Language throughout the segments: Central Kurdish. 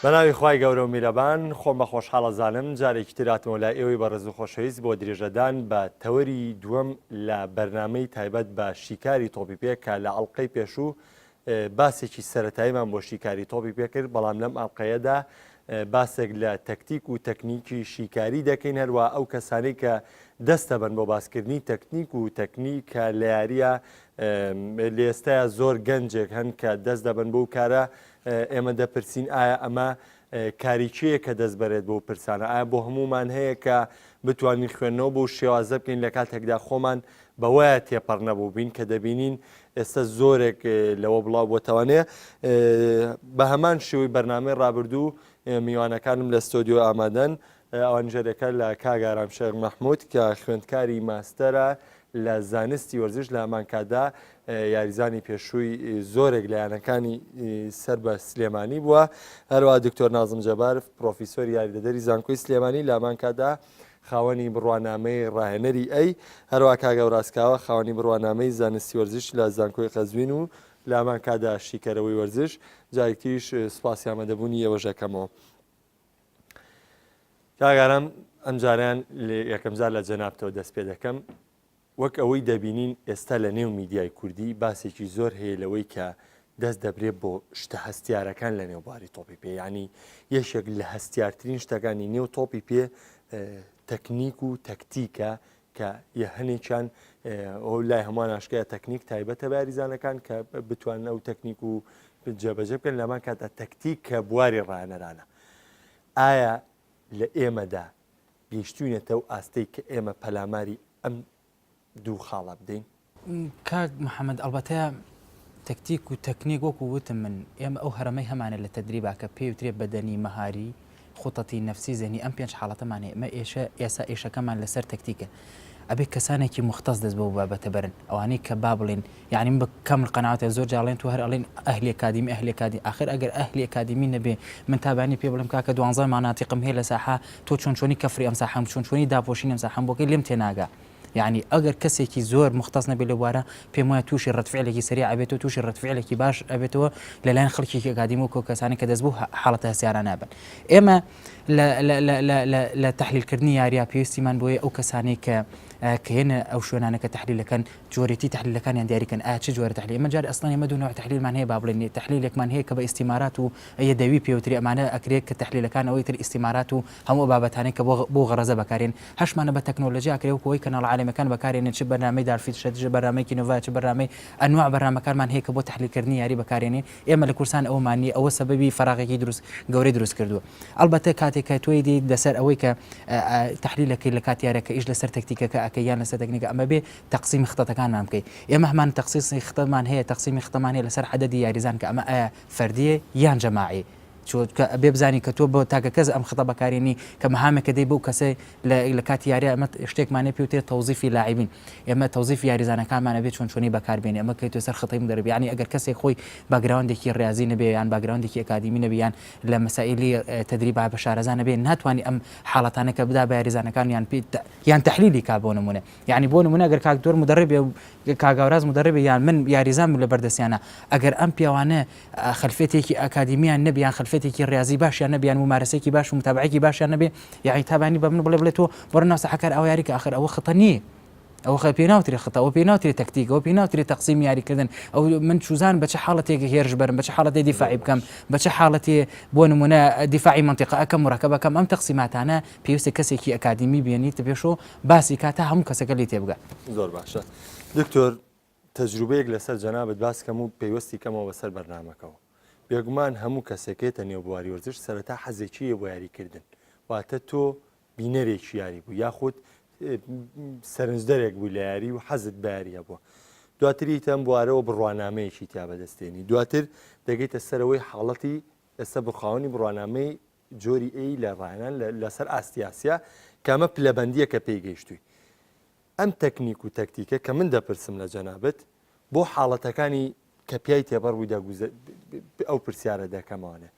بەناوی خوای گەورە و میرەبان خۆم بە خۆشحاڵە زانم جارێکی تراتمەوە لای ئێوەی بە ڕێز و خۆشەویست بۆ درێژەدان بە تەوەری دووەم لە بەرنامەی تایبەت بە شیکاری تۆپی پێ کە لە ئەڵلقەی پێشوو باسێکی سەرەتاییمان بۆ شیکاری تۆپی پێ کرد، بەڵام لەم ئەڵلقەیەدا باسێک لە تەکتیک و تەکنیکی شیکاری دەکەین، هەروە ئەو کەسانەی کە دەستە بن بۆ باسکردنی تەکنیک و تەکنیکە لە یاریە لە ئێستاە زۆر گەنجێک هەن کە دەست دەبن بۆ کارە. ئێمە دەپرسین ئایا ئەمە کاریچەیە کە دەست بەرێت بۆ پرسانە، ئایا بۆ هەمومان هەیە کە بتوانین خوێندنەوە بۆ شێوازە بکەین لە کاتێکدا خۆمان بەوەیە تێپەڕ نەبوو بین کە دەبینین ئێستا زۆرێک لەوە بڵاو بۆتەوانێ. بە هەمان شێوەی بەرنامەی ڕابردوو میوانەکانم لە ستۆدیۆ ئامادەن، ئەوەنجەرەکە لە کاگارام شێخ مەحموود کە خوێندکاری ماستەرە لە زانستی وەرزش لە ئەمانکادا یاریزانی پێشووی زۆرێک لە یانەکانی سەر بە سلێمانی بووە، هەروە دکتۆر نازم جەبارف پرۆفیسۆر یاریدەدەری زانکۆی سلێمانی لە ئەمانکادا خاوەنی بڕوانامەی ڕاهێنەری ئەی، هەروە کاگە ڕاستکاوە خاوەنی بڕوانامەی زانستی وەرزش لە زانکۆی قەزوین و لە ئەمانکادا شیکەرەوەی وەرزش. جارێکیش سوپاسی ئامادەبوونی ئێوەژەکەمەوە. کاگارم ئەمجاریان یەکەم جار لە جەنابتەوە دەست پێ دەکەم. وەک ئەوەی دەبینین ئێستا لە نێو میدیای کوردی باسێکی زۆر هەیە لەوەی کە دەست دەبرێت بۆ شتە هەستیارەکان لە نێوباری تۆپی پێ، ینی یەشێک لە هەستیارترین شتەکانی نێو تۆپی پێ تەکنیک و تەکتیکە کە هەنێکیان ئەو لای هەمووان ئاشکایە تەکنیک تایبەتە بە یاریزانەکان کە بتوانن ئەو تەکنیک و جێبەجێ بکەن لەمان کاتە تەکتیک کە بواری ڕاهێنەرانە. ئایا لە ئێمەدا گەیشتوینێتە و ئاستەی کە ئێمە پەلاماری ئەم دوو خاڵە بدەین؟ کاک محەممەد ئەڵبەتەیە تەکتیک و تەکنیک وەکو وتم من ئێمە ئەو هەرمەی هەمانە لە تەدریبا کە پێوترێ بەدەنی مەهاری خوتەتی نەفسی زێنی ئەم پێنج حاڵەتەمانێ ئەمە ئێستا ئێشەکەمان لەسەر تەکتیکە ئەبێ کەسانێکی مختص دەست بە بابەتە برن ئەوانەی کە با بڵێن یعنی بە کەمل قەناعەتە زۆر جاڵێن تو هەر ئەڵێن ئەهلی ئەکادیمی ئەهلی ئەکادیمی ئاخر ئەگەر ئەهلی ئەکادیمی نەبێ من تابانی پێ بڵم کاکە 12 ماناتیقم هەیە لە ساحە تۆ چۆنچۆنی کەفری ئەم ساحەم چۆنچۆنی داپۆشین ئەم ساحەم بۆکەی لێم تێناگا. يعني ئەگەر کەسێکی زۆر مختص نەبێت لە بوارە پێم وایە تووشی ڕەتفعلێکی سریع ئەبێتەوە تووشی ڕەتفعلێکی باش ئەبێتەوە لەلایەن خەڵکی ئەکادیمی و کەسانی کە دەست بوو حاڵەتە هەسیاران نابن. ئێمە لە تحلیلکردنی یاریە پێویستیمان بۆیە ئەو کەسانەی کە هێنە ئەو شوێنانەکە تحلیلەکەن جۆرێتی تحلیلەکانیان دیاریکەن ئاچ جۆرە تحلیل ئەمە جار ئەسڵان ئێمە دوو نوع تحلیلمان هەیە با بڵێن تحلیلێکمان هەیە کە بە ئیستیمارات و ئەیە دەوی پێوتری ئەمانە ئەکرێت کە تحلیلەکان ئەوەی تر ئیستیمارات و هەموو بابەتانەی کە بۆ غەرەزە بەکارێن هەشمانە بە تەکنۆلۆژی ئەکرێت کەناڵ عالەمیەکان بەکارێنن چ بەرنامەی دارفیت چ بەرنامەیەکی نۆڤا چ بەرنامەی ئەنواع بەرنامەکانمان هەیە کە بۆ تحلیلکردنی یاری بەکارێنێ ئێمە لە کورسان ئەومانی ئەوە سەبەبی فراغێکی گەورەی دروست کردووە. ئەلبەتە کاتێک کە تۆی دی دەسەر ئەوەی کە تحلیلەکەی لە کات یاریەکە ئیش لەسەر تەکتیکەکە ئەکەیان لەسەر تەکنیکە ئەمە بێ تەقسیمی خطەکانمان بکەین. ئێمە هەمان تەخصیصی خطەمان هەیە تەقسیمی خطەمان هەیە لەسەر عەدەدی یاریزان کە ئەمە ئایا فەردیە یان جەماعی بێ بزانی کە تۆ بۆ تاکە کەس ئەم خطە بەکارێنی کە مەهامێکە دەی بۆ کەسە لە کاتی یاریە ئەمە شتێکمانێ پێوتێت تەوزیفی لاعبین ئێمە تەوزیفی یاریزانەکانمانە بێت چۆنی بەکاربێنێ ئەمە کەیتۆ سەر خەتەی مدەربی ینی ئەگەر کەسێک خۆی باگراوندێکی ڕاضی نەبێ یان باگراوندێکی ئەکادیمی نەبێ یان لە مەسائلی تدریبا بە شارەزانە بێ ناتوانانی ئەم حاڵەتانە کە بدا بە یاریزانەکان یان تحلیلی کا بۆ نمونە یعنی بۆ نمونە ئەگەر کاک دۆر مدەربێ کاگاوراز مدەربێ یان من یاریزان لە بەردەستیانە ئەگەر ئەم پیاوانە خەلفێتێکی ئەکادیمیان نەبیان خەلفێتێکی ڕاضی باشیان نەبیان و مارەسێکی باش و متابعێکی باشیان نەبێ یعنی تابانی بە من بڵێ تۆ بڕ ناو ساحەکار ئەو یاری کە آخر ئەوە خەتە نییە ئەو خە پێناوتری خەتە ئەو پێناوتری تەکتیک ئەو پێناوتری تەقسیم یاریکردن ئەو من چوزان بە چه حاڵەتێک هێرش بەرم بە چه حاڵەتێ دیفاعی بکەم بە چه حاڵەتێ بۆ نمونە دیفاعی منطقە ئەەکەم مڕەکەبەکەم ئەم تەقسیماتانە پێویستە کەسێکی ئەکادیمی بێنیت پێشۆ باسی کاتە هەموو کەسەکە لی تێبگە. زۆر باشە دکتۆر تەجروبەیەک لەسەر جەنابەت باس کەم و پێویستی کەمەوە بەسەر بەرنامەکەەوە بێگومان هەموو کەسێکێتە نێو بواری وەرزش سەرەتا حەزێکیە بۆ یاریکردن واتە تۆ بینەرێکی یاری بوو یاخود سەرنجدەرێک بوو لە یاری و حەزت بە یاریە بووە دواتری تەم بوارەوە بڕوانامەیەکی تیا بەدەستێنی دواتر دەگەیتە سەرەوەی حاڵەتی ئێستا بخاوەنی بڕوانامەی جۆری ئەی لە ڕایەنان لەسەر ئاستیاسیا کامە پلەبەندیە کە پێی گەیشتووی ئەم تەکنیک و تەکتیکە کە من دەپرسم لە جەنابەت بۆ حاڵەتەکانی کە پیای تێبەر بووی ئەو پرسیارە دەکەمانە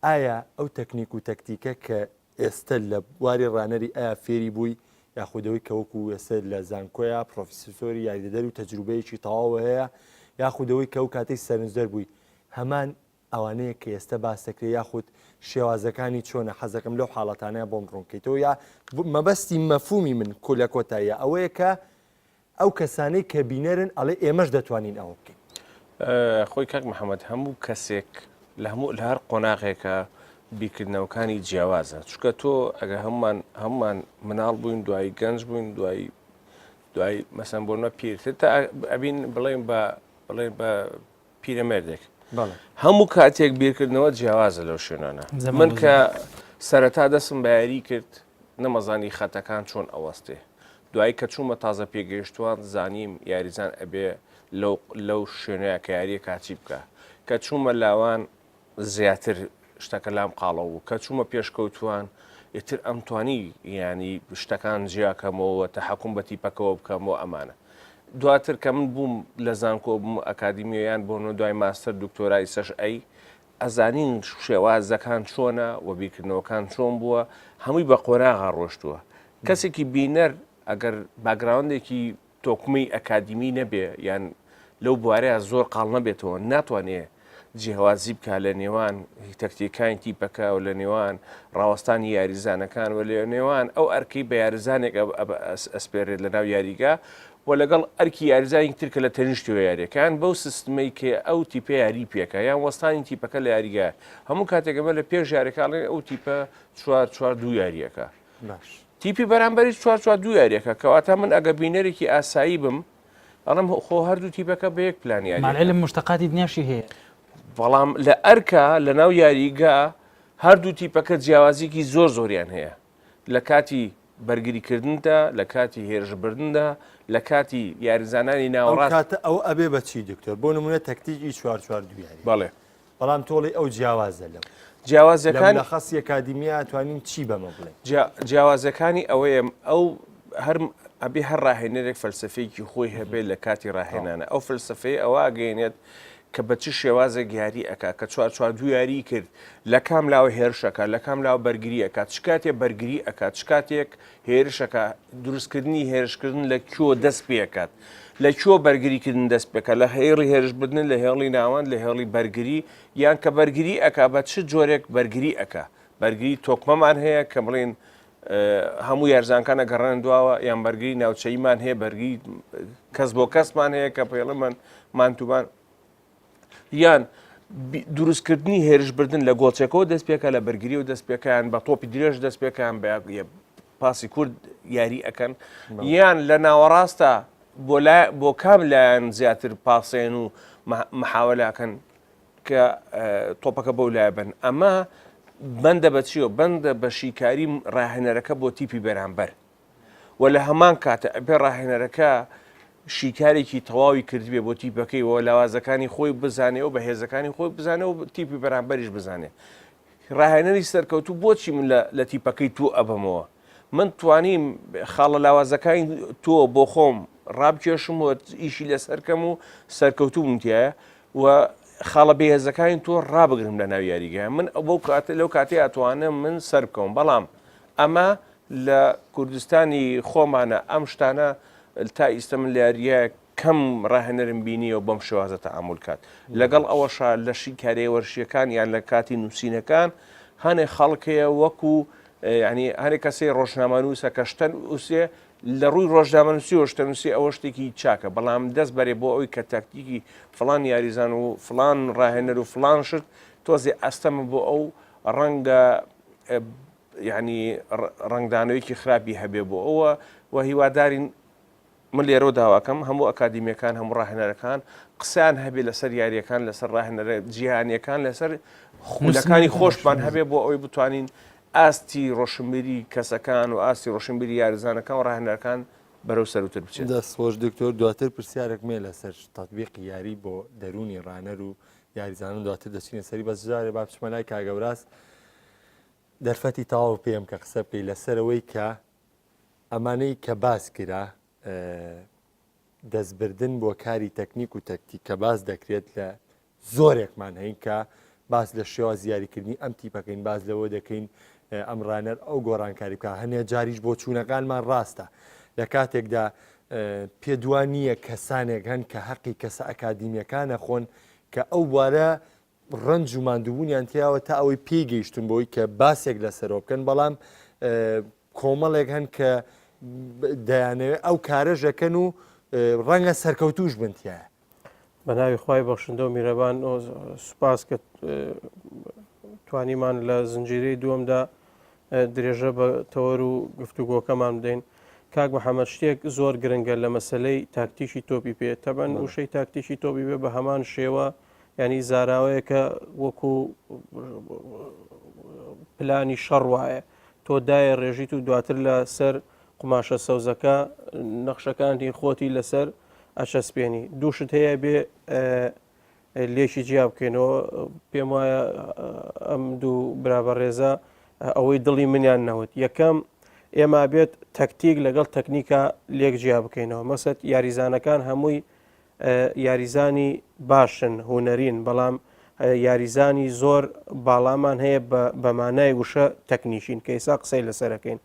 ئایا ئەو تەکنیک و تەکتیکە کە ئێستا لە بواری ڕانەری ئایا فێری بووی یاخودەوەی کە وەکو ئێستا لە زانکۆیە پرۆفیسۆری یاریدەدەر و تەجروبەیەکی تەواو هەیە یاخودەوەی کە ئەو کاتەی سەرنجدەر بووی هەمان ئەوانەیە کە ئێستا باس دەکرێت یاخود شێوازەکانی چۆنە حەزەکەم لەو حاڵەتانەیە بۆم ڕوونکەیتەوە یا مەبەستی مەفهومی من کولە کۆتاییە ئەوەیە کە ئەو کەسانەی کە بینەرن ئەڵێ ئێمەش دەتوانین ئەوە بکەین. خۆی کاک محەممەد هەموو کەسێک لە هەر قۆناغێکە بیرکردنەوەکانی جیاوازە چکە تۆ ئەگە هەمومان مناڵ بووین دوای گەنج بووین دوای مەسەن بۆنە پیرتر تا ئەبین بڵێن بە پیرەمێردێک هەموو کاتێک بیرکردنەوە جیاوازە لەو شوێنانە من کە سەرەتا دەستم بە یاری کرد نەمەزانی خەتەکان چۆن ئەوەستێ دوایی کە چوومە تازە پێگەیشتوان زانیم یاریزان ئەبێ لەو شوێنەیە کە یاریە کاچی بکە کە چوومە لاوان زیاتر شتەکە لام قاڵەوە کە چوومە پێشکەوتوان ئیتر ئەمتوانی ینی شتەکان جیاکەمەوە تەحەکوم بە تیپەکەەوە بکەمەوە ئەمانە دواتر کە من بووم لە زانکۆ بووم ئەکادیمیۆیان بۆنەوە دوای ماستەر دکتۆرای سەش ئەی ئەزانین شێوازەکان چۆنە و بیرکردنەوەکان چۆن بووە هەمووی بە قۆناغا ڕۆشتووە کەسێکی بینەر ئەگەر باگراوندێکی تۆکمەی ئەکادیمی نەبێ یان لەو بوارەیە زۆر قاڵ نەبێتەوە ناتوانێت جیهوازی بکە لە نێوان تەکتیکانی تیپەکە و لە نێوان ڕاوەستانی یاریزانەکان و لە نێوان ئەو ئەرکی بە یاریزانێک ئەسپێرێت لە ناو یاریگا و لەگەڵ ئەرکی یاریزانی ترکە لە تەنیشتەوە یاریەکان بەو سیستمەی کە ئەو تیپە یاری پێکە یان وەستانی تیپەکە لە یاریگا هەموو کاتێکەمە لە پێش یاریەکانڵێن ئەو تیپە 4-4-2 یاریەکە تیپی بەرامبەری 4-4-2 یاریەکە کەواتە من ئەگە بینەرێکی ئاسایی بم ئەڵم خۆ هەردوو تیپەکە بە یەک پلانیاری مالعلم مشتقاتی دنیاشی هەیە بەڵام لە ئەرکە لە ناو یاریگا هەردوو تیپەکە جیاوازیکی زۆریان هەیە لە کاتی بەرگریکردندا لە کاتی هێرشبردندا لە کاتی یاریزانانی ناوەڕاست ئەو ئەبێ بەچی دکتۆر بۆ نمونە تەکتیکی 4-4-2 یاری بەڵێ بەڵام تۆڵی ئەو جیاوازە لەم جیاوازەکان لە خەسی ئەکادیمیا توانین چی بەمە بڵێ جیاوازەکانی ئەوەیە ئەو ئەبێ هەر ڕاهێنەرێک فەلسفەیەکی خۆی هەبێت لە کاتی ڕاهێنانە ئەو فەلسفەی ئەوە ئەگەێنێت کە بە چ شێوازە گیاری ئەکا کە 4-4-2 یاری کرد لە کام لاوە هێرشەکە لە کام لاوە بەرگری ئەکات چ کاتێک بەرگری ئەکات چ کاتێک هێرشەکە دروستکردنی هێرشکردن لە کۆ دەست پێکات لە کۆ بەرگریکردن دەست پێکە لە هێڵی هێرشبردن لە هێڵی ناوان لە هێڵی بەرگری یان کە بەرگری ئەکا بە چ جۆرێک بەرگری ئەکا بەرگری تۆکمەمان هەیە کە بڵێن هەموو یارزانکانە گەڕان دواوە یان بەرگری ناوچەیمان هەیە بەرگری کەس بۆ کەسمان هەیە کە پێڵەمان مانتوبان یان دروستکردنی هێرشبردن لە گۆچێکەوە دەست پێکە لە بەرگری و دەست پێکیان بە تۆپی درێژ دەست پێکیان بە پاسی کورد یاری ئەەکەن یان لە ناوەڕاستە بۆ کام لایەن زیاتر پاسێن و محاوەلاکەن کە تۆپەکە بەو لای بن ئەمە بەندە بە چیەوە بەندە بە شیکاری ڕاهێنەرەکە بۆ تیپی بەرامبەر و لە هەمان کاتە ئەبێ ڕاهێنەرەکە شیکارێکی تەواوی کردبێ بۆ تیپەکەی و لاوازەکانی خۆی بزانێ و بە هێزەکانی خۆی بزانێ و تیپی بەرامبەریش بزانێ ڕاهێنەری سەرکەوتو بۆچی من لە تیپەکەی تۆ ئەبەمەوە من توانیم خاڵە لاوازەکانی تۆ بۆ خۆم ڕابکێشم و ئیشی لەسەرکەم و سەرکەوتو بنتیایە و خاڵە بەهێزەکانی تۆ ڕابگرم لە ناو یاریگە من لەو کاتێ ئەتوانم من سەر بکەم بەڵام ئەمە لە کوردستانی خۆمانە ئەم شتانە تا ئیستا من لە یاریە کەم ڕاهێنەرم بینی و بەم شێوازە تەعامل کات لەگەڵ ئەوەشە لە شیکارەیە وەرشیەکان یان لە کاتی نووسینەکان هەنێک خەڵکەیە وەکو ینی هەرێک کەسەی ڕۆژنامەنووسە کە شتە نووسێ لە ڕووی ڕۆژنامەنووسی و شتەنووسی ئەوە شتێکی چاکە بەڵام دەست بەرێ بۆ ئەوی کە تاکتیکی فڵان یاریزان و فڵان ڕاهێنەر و فڵان شت تۆزێ ئەستەمە بۆ ئەو ڕەنگە ینی ڕنگدانەوەیکی خراپی هەبێ بۆ ئەوە و هیوادارین من لێرە داواکەم هەموو ئەکادیمیەکان هەموو ڕاهێنەرەکان قسەیان هەبێ لەسەر یاریەکان لەسەر ڕاهێنەرە جیهانیەکان لەسەر خولەکانی خۆشمان هەبێ بۆ ئەوەی بتوانین ئاستی ڕۆشنبیری کەسەکان و ئاستی ڕۆشنبیری یاریزانەکان و ڕاهێنەرەکان بەرەو سەروتر بچێت. دەستخۆش دکتۆر دواتر پرسیارێک مێ لەسەر تەطبیقی یاری بۆ دەرونی ڕانەر و یاریزانن دواتر دەچینە سەری بەس جارێ با بچمە لای کاگەوراس دەرفەتی تەواو پێم کە قسە بکەی لەسەرەوەی کە ئەمانەی کە باس کرا دەستبردن بۆ کاری تەکنیک و تەکتیک کە باس دەکرێت لە زۆرێکمان هەین کە باس لە شێواز یاریکردنی ئەم تیپەکەین باز لەوە دەکەین ئەم ڕانەر ئەو گۆڕانکاری بکە هەنێ جاریش بۆ چوونەکانمان ڕاستە لە کاتێکدا پێدوانیە کەسانێک هەن کە حەقی کەسە ئەکادیمیەکانە خۆن کە ئەو وارە ڕنج و ماندووبوونیان تیاوە تا ئەوەی پێیگەیشتون بۆی کە باسێک لەسەرەوە بکەن بەڵام کۆمەڵێک هەن کە دەیانەوێت ئەو کارەژەکەن و ڕەنگە سەرکەوتوش بنتیایە. بە ناوی خوای بەخشندە و میرەبان سوپاس کە توانیمان لە زنجیرەی دووەمدا درێژە بە تەوەر و گفتوگۆکەمان بدەین. کاک محەممەد شتێک زۆر گرنگە لە مەسلەی تاکتیشی تۆپی پێ تەبەن وشەی تاکتیشی تۆپی بێ بە هەمان شێوە ینی زاراوەیە کە وەکو پلانی شەڕ وایە تۆ دایە ڕێژیت و دواتر لە سەر قماشە سەوزەکە نەخشەکانی خۆتی لەسەر ئەچەسپێنی دووشت هەیە بێ لێکی جیا بکەینەوە پێم وایە ئەم دوو برابە ڕێزە ئەوەی دڵی منیان نەوت یەکەم ئێمە بێت تەکتیک لەگەڵ تەکنیکە لێک جیا بکەینەوە مەسەد یاریزانەکان هەمووی یاریزانی باشن هوەرین بەڵام یاریزانی زۆر باڵامان هەیە بە مانای وشە تەکنیشین کە ئێستا قسەی لەسەرەکەین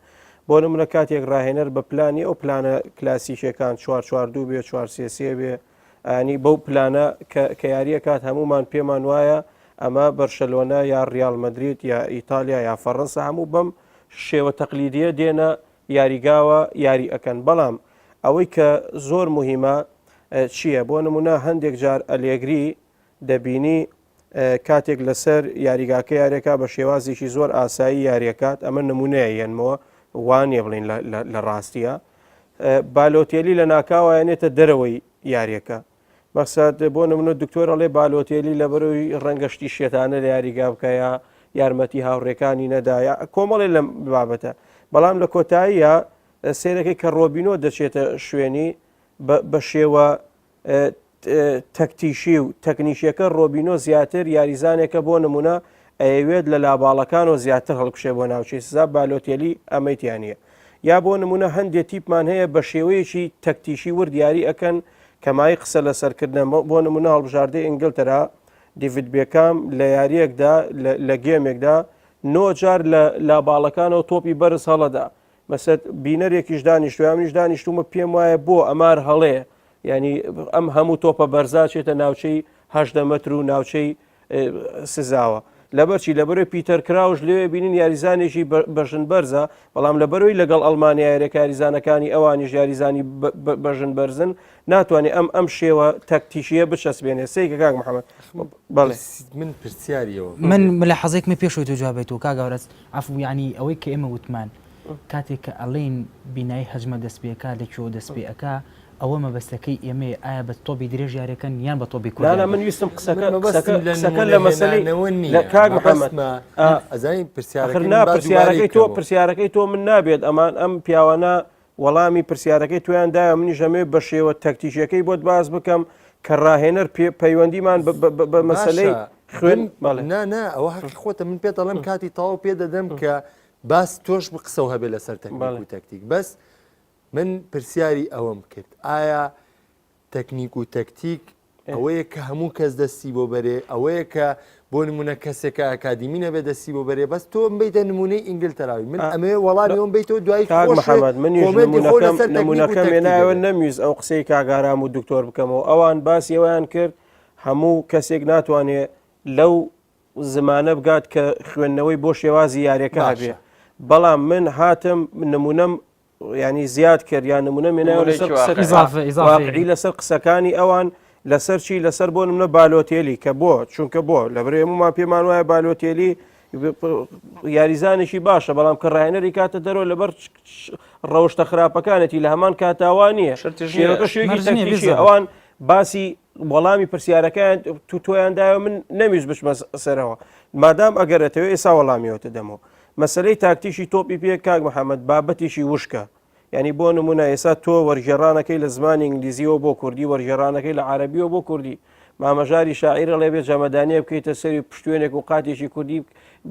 بۆ نمونە کاتێک ڕاهێنەر بە پلانی ئەو پلانە کلاسیکەکان 442 بێ 433 بێ ئەنی بەو پلانە کە یاریە کات هەمومان پێمان وایە ئەمە بەرشەلۆنە یا ڕیال مەدرید یا ئیتالیا یا فەڕەنسا هەموو بەم شێوە تەقلیدیە دێنە یاریگاوە یاری ئەەکەن بەڵام ئەوەی کە زۆر مهمە چییە بۆ نمونە هەندێک جار ئەلێگری دەبینی کاتێک لەسەر یاریگاکە یاریەکە بە شێوازێکی زۆر ئاسایی یاریەکات ئەمە نمونەیە یەنمەوە وانێ بڵین لە ڕاستیە بالۆتێلی لە ناکاوایەنێتە دەرەوەی یاریەکە مەقسەد بۆ نمونە دکتۆرەڵێ بالۆتێلی لە بەرەوەی ڕەنگەشتی شێتانە لە یاریگا بکەیە یارمەتی هاوڕێکانی نەدایە کۆمەڵێ لەم بابەتە بەڵام لە کۆتاییە سێرەکەی کە ڕۆبینۆ دەچێتە شوێنی بە شێوە تەکتیشی و تەکنیشیەکە ڕۆبینۆ زیاتر یاریزانێکە بۆ نمونە ئەوێت لە لاباڵەکان و زیاتر هەڵکشێ بۆ ناوچەی سزا بالۆتێلی ئەمەیتیانە یا بۆ نمونە هەندێک تیپمان هەیە بە شێوەیەکی تەکتیشی ورد یاری ئەەکەن کەمای قسە لە سەرکردن بۆ نمونە هەڵبژاردەی ئینگلترا دیڤید بێکام لە یاریەکدا لە گێمێکدا نۆجار لە باڵەکانەوە تۆپی بەرز هەڵەدا مەسەد بینەرێکیش دانیشتوە منیش دانیشتومە پێم وایە بۆ ئەمار هەڵەیە ینی ئەم هەموو تۆپە بەرزا چێتە ناوچەی 8 مەتر و ناوچەی سزاوە لەبەرچی لەبەرەوەی پیتەر کراوش لێوێ بینین یاریزانێکی بەژن بەرزە بەڵام لەبەرەوەی لەگەڵ ئەڵمانیا یاریەکە یاریزانەکانی ئەوانیش یاریزانی بەژن بەرزن ناتوانێت ئەم شێوە تەکتیشیە بچەسبێنێ سەیکە کاک محەممەد بەڵێ من پرسیاریەوە من لە حەزێکمە پێشەوەی تو جوابێت و کاگەورەس عفو ینی ئەوەی کە ئێمە وتمان کاتێک کە ئەڵێن بینایی هەجمە دەستپێکا لەکوێ دەستپێەکە ئەوە مەبەستەکەی ئێمە ئایا بە تۆبی درێژ یاریەکەن یان بە تۆبی کوردان من ویستم قسەکە لە مەسەلەی کاک محەممەد ئەزانی پرسیارەکەی تۆ من نابێت ئەمان ئەم پیاوانە وەڵامی پرسیارەکەی تویاندایە منی ژەمێ بە شێوە تەکتیشەکەی بۆت باز بکەم کە ڕاهێنەر پەیوەندیمان بە مەسەلەی خوێن ئەوە حەقی خۆتە من پێت دەڵێم کاتی تەواو پێ دەدەم کە باس تۆش بقسە هەبێت لەسەر تەکنیک و تەکتیک بەس من پرسیاری ئەوەم کرد ئایا تەکنیک و تەکتیک ئەوەیە کە هەموو کەس دەستی بۆ بەرێ ئەوەیە کە بۆ نمونە کەسێکە ئەکادیمی نەبێ دەستی بۆ بەرێ بەس تۆ بیتە نمونەی ئینگلتەراوی من ئەمێ وەڵامی ئەوم بیتەوە دوای محەممەد نمونونەکە مێناوە نەمیویست ئەو قسەی کاگارام و دکتۆر بکەمەوە ئەوان باسی ئەویان کرد هەموو کەسێک ناتوانێت لەو زمانە بگات کە خوێندنەوەی بۆ شێوازی یاریەکە هەبێ بەڵام من هاتم نمونەم ینی زیاد کرد یان نمونە مێناوە واقعی لەسەر قسەکانی ئەوان لەسەر چی لەسەر بۆ نمونە بالۆتێلی کە بۆ چونکە بۆ لە بڕێمومان پێمان وایە بالۆتێلی یاریزانێکی باشە بەڵام کە ڕاهێنەری کاتە دەرەوە لەبەر ڕەوشتە خراپەکانێتی لە هەمان کاتاوانیە شێوەکە شوێکی تەکتیشی ئەوان باسی وەڵامی پرسیارەکان تۆیاندایە من نەمیست بچمە سەرەوە مادام ئەگەرێتەوە ئێستا وەڵامیەوەتە دەمەوە مەسلەی تاکتیشی تۆپی پێ کاک محەممەد بابەتیشی وشکە ینی بۆ نمونە ئێستا تۆ وەرگێڕانەکەی لە زمانی ئینگلیزیەوە بۆ کوردی وەرگێڕانەکەی لە عەرەبیەوە بۆ کوردی مامەژاری شاعیرە لێ بێت جەمەدانیە بکەیتە سەری پشتوێنێک و قاتێکی کوردی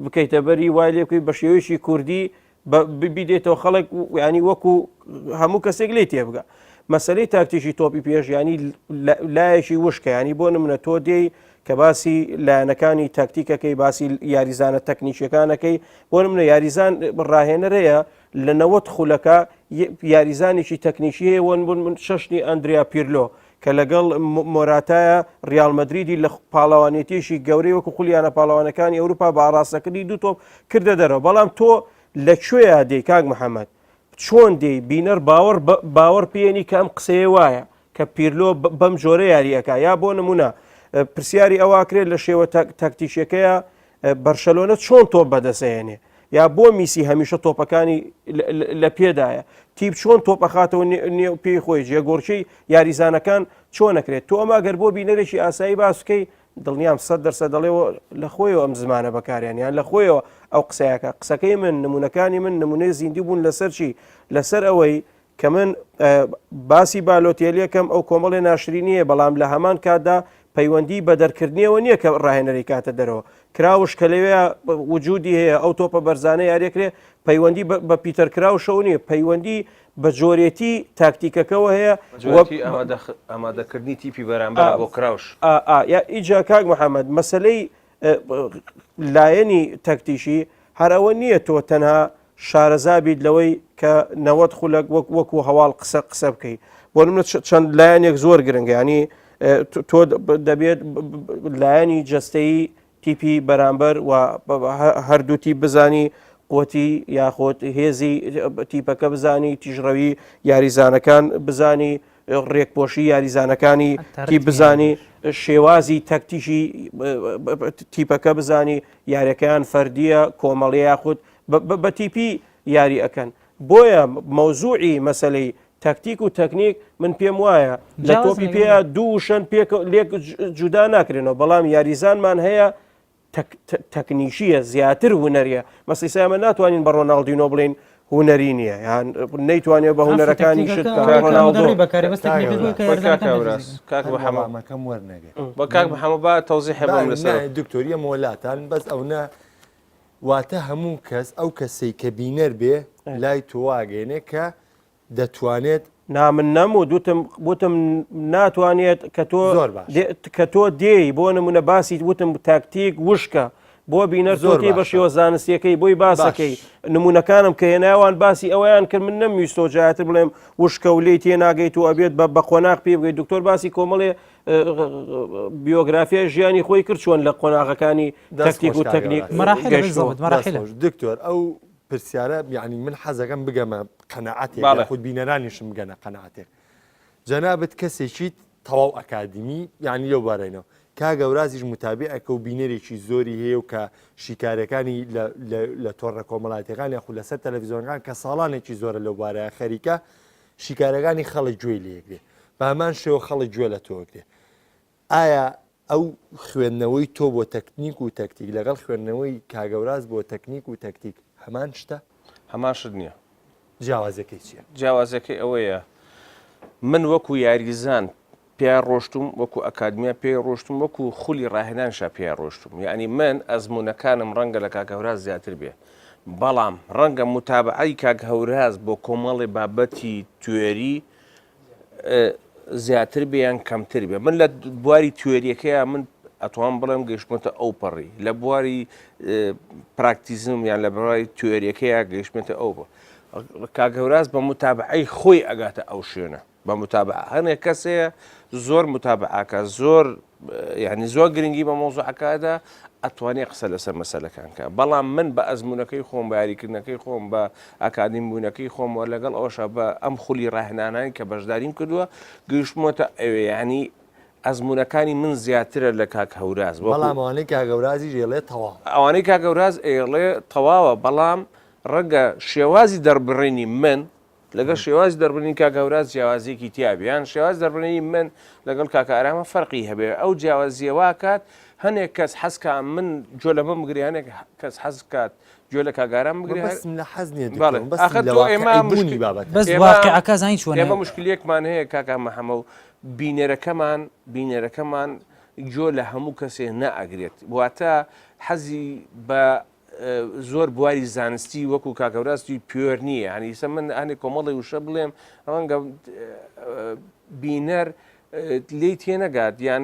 بکەیتە بەری وای لێ بکەیت بە شێوەیەکی کوردی بیدێتەوە خەڵک ینی وەکو هەموو کەسێک لێ تێبگە مەسلەی تاکتیشی تۆپی پێش ینی لایەکی وشکە ینی بۆ نمونە تۆ دێی کە باسی لایەنەکانی تاکتیکەکەی باسی یاریزانە تەکنیشیەکانەکەی بۆ نمونە یاریزان ڕاهێنەرەیە لە 90 خولەکە یاریزانێکی تەکنیشی هەیە وەن بوون من شەشنی ئەندریا پیرلۆ کە لەگەڵ مۆراتایە ریال مەدریدی لە پاڵەوانێتیشی گەورەی وەکو خولیانە پاڵەوانەکانی ئەوروپا بە ئاراستەکردی 2 تۆپ کردە دەرەوە بەڵام تۆ لەکوێیە دەی کاک محەممەد چۆن دەی بینەر باوەڕ پێێنی کە ئەم قسەیە وایە کە پیرلۆ بەم جۆرە یاریەکە یا بۆ نمونە پرسیاری ئەواکرێت لە شێوە تاکتیشەکەیە بەرشەلۆنە چۆن تۆپ بەدەسێنێ یا بۆ میسی هەمیشە تۆپەکانی لە پێدایە تیپ چۆن تۆپەخاتەوە نێو پێی خۆی جێگۆرچەی یاریزانەکان چۆن نەکرێت تۆ ئەما گەر بۆ بینەرێکی ئاسایی باس بکەی دڵنیام 100% دەڵێەوە لە خۆیەوە ئەم زمانە بەکاریان یان لە خۆیەوە ئەو قسەیەکە قسەکەی من نمونونەکانی من نمونەی زیندی بوون لەسەر چی لەسەر ئەوەی کە من باسی بالۆتێلیەکەم ئەو کۆمەڵێ ناشری نییە بەڵام لە هەمان کاتدا پەیوەندی بە دەرکردنیەوە نییە کە ڕاهێنەری کاتە دەرەوە کراوش کە لەوەیە وجودی هەیە ئەو تۆپە بەرزانە یاریەکرێ پەیوەندی بە پیتەر کراوشەوە نیە پەیوەندی بە جۆرێتی تاکتیکەکەەوە هەیە ئامادەکردنی تیپی بەرامبەر بۆ کراوش ئیجا کاک محەممەد مەسلەی لایەنی تەکتیشی هەرەوە نییە تۆ تەنها شارەزابیت لەوەی کە 90 خولەک وەکو هەواڵ قسە بکەیت بۆ منە چەند لایەنێک زۆر گرنگە ینی تۆ دەبێت لایەنی جەستەیی تیپی بەرامبەر و هەردوو تیپ بزانی قوتی یاخۆت هێزی تیپەکە بزانی تیژڕەوی یاریزانەکان بزانی ڕێکپۆشی یاریزانەکانی تی بزانی شێوازی تەکتیشی تیپەکە بزانی یاریەکەیان فەردیە کۆمەڵی یاخود بە تیپی یاری ئەەکەن بۆیە مەوزوعی مەسلەی تاکتیک و تەکنیک من پێم وایە لە تۆپی پێە دوو شەن لێک جودا ناکرێنەوە بەڵام یاریزانمان هەیە تەکنیشیە زیاتر هوەریە مەسیسایمە ناتوانین بە ڕۆناڵدینۆ بڵین هوەری نییە یان نەیتوانێت بە هوەرەکانی شت کاکەکەم وەرنەگەێت بە کاک محەممەد با تەوزیح هەبم لەسەر دکتۆریە مۆلاتان بەس ئەوە واتە هەموو کەس ئەو کەسەی کە بینەر بێ لای تۆواگەێنێ کە دەتوانێت نامن نەموو وتم ناتوانێت کە تۆ دێی بۆ نمونە باسی وتم تاکتیک وشکە بۆ بینەر زۆرتی بە شێوە زانستیەکەی بۆی باسەکەی نمونونەکانم کە هێناوان باسی ئەویان کرد من نەمویستۆ جاتر بڵێم وشکە و لێی تێ ناگەیت و ئەبێت بە قۆناغ پێ بگەیت دکتۆر باسی کۆمەڵێ بیۆگرافیای ژیانی خۆی کرد چۆن لە قۆناغەکانی تەکتیک و تەکنیک دکتۆر ئەو پرسیارە یعنی من حەزەکەم بگەمە قەنەعەتێک خود بینەرانیشم بگەنە قەنەعەتێک جەنابەت کەسێکی تەواو ئەکادمی یعنی لەو بارەینەوە کا گەورازیش متابعەکە و بینەرێکی زۆری هەیە و کە شیکارەکانی لە تۆڕە کۆمەڵاتیەکان یاخود لەسەر تەلەڤیزۆنەکان کە ساڵانێکی زۆرە لەو بارەیە خەریکە شیکارەکانی خەڵک گوێی لێگرێ بە هەمان شێوە خەڵک گوێ لە تۆگرێ ئایا ئەو خوێندنەوەی تۆ بۆ تەکنیک و تەکتیک لەگەڵ خوێندنەوەی کاگەوراز بۆ تەکنیک و تەکتیک هەمان شتە هەمان شت نییە جیاوازەکەی چییە جیاوازەکەی ئەوەیە من وەکو یاریزان پێ ڕۆشتم وەکو ئەکادمیا پێ ڕۆشتم وەکو خولی ڕاهێنانشا پێ ڕۆشتم یعنی من ئەزمونونەکانم ڕەنگە لە کاکەوراز زیاتر بێ بەڵام ڕەنگە متابعی کاکهەوراز بۆ کۆمەڵی بابەتی توێری زیاتر بێیان کەمتر بێ من لە بواری توێریەکەیە من ئەتوان بڵێم گەیشتمەتە ئەو پەڕی لە بواری پراکتیزم یان لە بڕای توێریەکەیە گەیشتمێتە ئەو بە کاگەوراز بە متابعی خۆی ئەگاتە ئەو شوێنە بە متابع هەنێک کەسەیە زۆر متابعاکە زۆر یعنی زۆر گرنگی بە مۆزوعەکەدا ئەتوانێت قسە لەسەر مەسەلەکانکە بەڵام من بە ئەزمونونەکەی خۆم بە یاریکردنەکەی خۆم بە ئاکادیم بوونەکەی خۆم وە لەگەڵ ئەوشە بە ئەم خولی ڕاهێنانانی کە بەشداریم کردووە گەیشتمەتە ئەوێ ینی ئەزمونونەکانی من زیاترە لە کاکهەوراز بەڵام ئەوانەی کاگەورازی ژێڵێ تەواو ئەوانەی کاگەوراز ئێڵێ تەواوە بەڵام ڕەنگە شێوازی دەربڕینی من لەگەڵ شێوازی دەربڕینی کاگەوراز جیاوازیەکی تیابیان شێواز دەربڕینی من لەگەڵ کاکەئارامە فەرقی هەبێ ئەو جیاوازیەوە کات هەنێک کەس حەزکە من جۆ لە من بگری هەنێک کەس حەز کات جۆ لە کاگاران بگری لە حەز نیە بەس واقعەکە زانی چۆن ئێمە مشکلەکمان هەیە کاکە مەحەمە و بینەرەکەمان جۆ لە هەموو کەسێ نەئەگرێت واتە حەزی بە زۆر بواری زانستی وەکو کاکەوراستی پێر نییە هەنیسە من هەنێک کۆمەڵی وشە بڵێم ڕەنگە بینەر لێی تێنەگات یان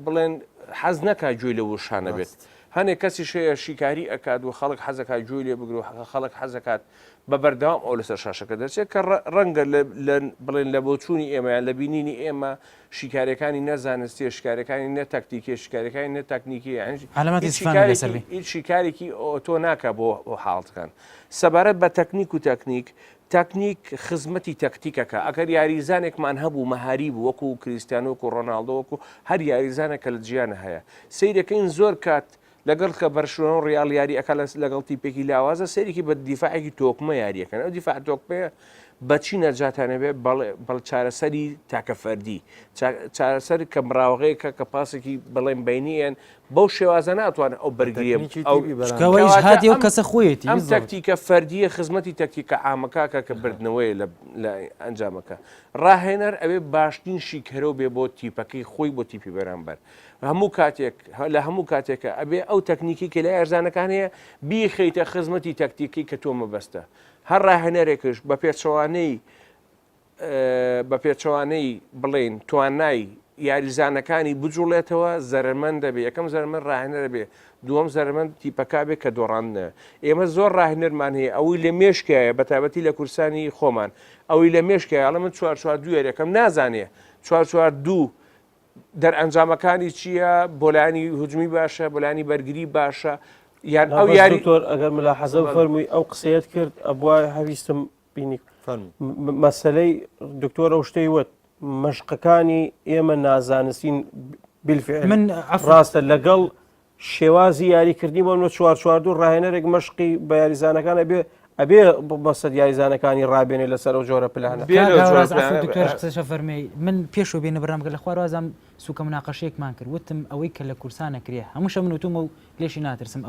بڵێن حەز نەکات گوێی لە وشانە بێت هەنێک کەسی شەیە شیکاری ئەکات و خەڵک حەزەکات گوێی لێ بگرێت و خەڵک حەزەکات بە بەردەوام ئەو لەسەر شاشەکە دەچێت کە ڕەنگە بڵێن لە بۆچوونی ئێمە لە بینینی ئێمە شیکارەکانی نەزانستی شکارەکانی نەتەکتیکی شکارەکانی نەتەکنیکی هیچ شیکارێکی ئۆتۆ ناکە بۆ حاڵتەکان سەبارەت بە تەکنیک و تەکنیک خزمەتی تەکتیکەکە ئەگەر یاریزانێکمان هەبوو مەهاری بوو وەکو کریستیانۆک و ڕۆناڵدۆوەکو هەر یاریزانێکە لە جیانە هەیە سیرەکەین زۆر کات لەگەڵ کە بەرشلۆنە و ڕیال یاری ئەکە لەگەڵ تیپێکی لاوازە سەرێکی بە دیفاعێکی تۆکمە یاریەکەن ئەو دیفاع تۆکمەیە بەچی نەجاتانە بێ بەڵ چارەسەری تاکە فەردی چارەسەر کە مراوغەیەکە کە پاسێکی بڵێن بینیان بەو شێوازە ناتوانێت ئەو بەرگریە هاتی ئەو کەسە خۆیەتی ئەم تەکتیکە فەردیە خزمەتی تەکتیکە عامەکەکە کە بردنەوەی لە ئەنجامەکە ڕاهێنەر ئەوێ باشترین شیکەرەوە بێ بۆ تیپەکەی خۆی بۆ تیپی بەرامبەر لە هەموو کاتێکە ئەبێ ئەو تەکنیکی کە لە ئەرزانەکان هەیە بیخەیتە خزمەتی تەکتیکی کە تۆ مەبەستە هەر ڕاهێنەرێکش بە پێچەوانەی بڵێن توانای یاریزانەکانی بجوڵێتەوە زەرمەند دەبێ یەکەم زەرمەند ڕاهێنەر بێ دووەم زەرمەند تیپەکە بێ کە دۆڕاندنە ئێمە زۆر ڕاهێنەرمان هەیە ئەوەی لە مێشکایە بە تایبەتی لە کورسانی خۆمان ئەوەی لە مێشکایە ئەڵە من 442 یەکەم نازانێ 442 دەرئەنجامەکانی چییە بۆلانی هجومی باشە بۆلانی بەرگری باشە یان ئەو یاریتۆر ئەگەر ملا حەزە فەرمووی ئەو قسەیەت کرد ئەبووە هەویستم بینی مەسلەی دکتۆر ئەو شتەی وت مەشقەکانی ئێمە نازانستین بالفعل من ڕاستە لەگەڵ شێوازی یاریکردنی بۆ 442 ڕاهێنەرێک مەشقی بە یاریزانەکانە بێ ئەبێ بەسەد یاریزانەکانی ڕابێنێ لەسەر ئەو جۆرە پلانە قسەشە فەرمی من پێشۆ بێنە بەرامگە لە خوارازم سوکە مناقەشەیەکمان کرد وتم ئەوەی کە لە کورسانە کرێ هەمووشە من وتومە و لێشی ناترسم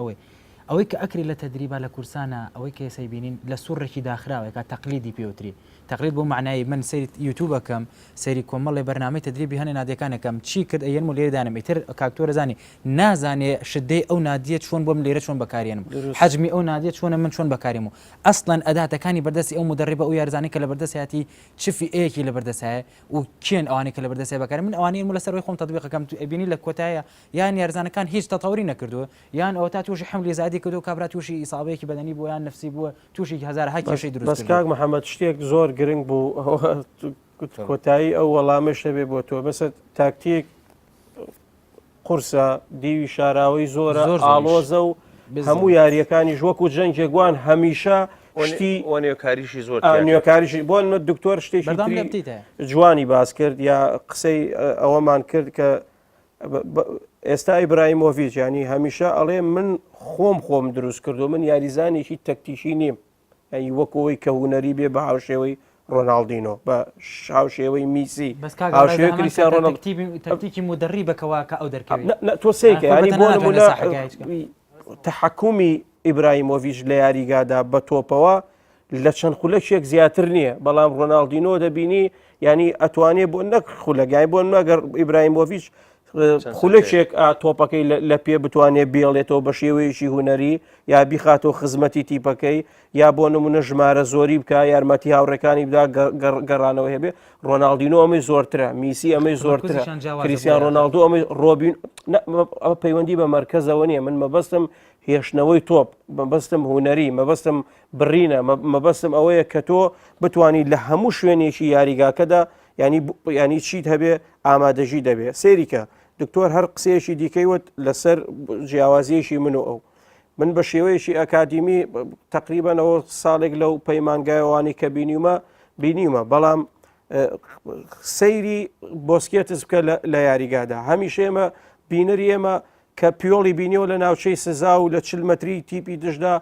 ئەوەی کە ئەکری لە تەدریبا لە کورسانە ئەوەی کە ئێسەی بینین لە سوڕێکی داخراوەیە تەقلیدی پێوتری تقلید بۆ معنایی من سەیری یوتیوبەکەم سەیری کۆمەڵی بەرنامەی تدریبی هەنێ نادیەکانەکەم چی کرد ئەیەن و لێدانم ئیتر کاکتۆرە زانی نازانێ شدەی ئەو نادیە چۆن بۆم لێرە چۆن بەکارێنم حجمی ئەو نادیە چۆنە من چۆن بەکارێم و ئەسڵەن ئەداتەکانی بەردەستی ئەو مدربە ئەو یارزانەی کە لە بەردەسیاتی چفی ئەیەکی لە بەردەسایە و کێن ئەوانەی کە لە بەردەسای بەکارێن من ئەوانەی لەسەر خۆم تطبیقەکەم ئەبینی لە کۆتایە یان یارزانەکان هیچ تەتەوری نەکردووە یان ئەو تا تووشی حملی زیادی کردو کابرا تووشی ئیسابەیەکی بەدەنی بووە یان نفسی بووە تووشی هزار هەکێشەی دروست بەس کاک محەممەد شتێک زۆر گرنگ بوو کۆتایی ئەو وەڵامەش دەبێ بۆ تۆ بەسە تاکتیک قورسە دیوی شاراوەی زۆرە ئاڵۆزە و هەموو یاریەکانی ژوەک و جەنگێکوان هەمیشە شتی نوێکاریشی زۆر نوێکاریشی بۆ دکتۆر شتێکی جوانی باس کرد یا قسەی ئەوەمان کرد کە ئێستا ئیبراهیمۆڤیچ ینی هەمیشە ئەڵێ من خۆم دروست کردو من یاریزانێکی تەکتیشی نیم ئەی وەکەوەی کە هوەری بێ بە هاوشێوەی ڕۆناڵدینۆ بە هاوشێوەی میسی هاوشێوەی کریستیان تەکتیکی مدەڕی بکەوە کە ئەو دەرکەوێت تۆ سێکە ینی بۆ نمونە تەحەکومی ئیبراهیمۆڤیچ لە یاریگادا بە تۆپەوە لە چەند خولەکێک زیاتر نییە بەڵام ڕۆناڵدینۆ دەبینی ینی ئەتوانێت بۆ نەک خولەگای بۆ نەگەر ئیبراهیمۆڤیچ خولەکێک تۆپەکەی لە پێ بتوانێت بێڵێتەوە بە شێوەیەکی هوەری یا بیخاتەوە خزمەتی تیپەکەی یا بۆ نمونە ژمارە زۆری بکە یارمەتی هاوڕێکانی بدا گەڕانەوە هەبێ ڕۆناڵدینۆ ئەمەی زۆرترە میسی ئەمەی زۆرترە کریستیان ڕۆناڵدۆ ئەمەی ڕۆبین پەیوەندی بە مەرکەزەوە نییە من مەبەستم هێشتنەوەی تۆپ مەبەستم هوەری مەبەستم بڕینە مەبەستم ئەوەیە کە تۆ بتانی لە هەموو شوێنێکی یاریگاکەدا ینی چیت هەبێ ئامادەژی دەبێ سێریکە دکتۆر هەر قسەیەکی دیکەیوت لەسەر جیاوازیەشی من و ئەو من بە شێوەیەکی ئەکادیمی تقریبەنەوە ساڵێک لەو پەیمانگایەوانی کە بینیمە بەڵام سەیری بۆسکێتس بکە لە یاریگادا هەمیشە ئێمە بینەری ئێمە کە پیۆڵی بینیەوە لە ناوچەی سزا و لە 40 مەتری تیپی دژدا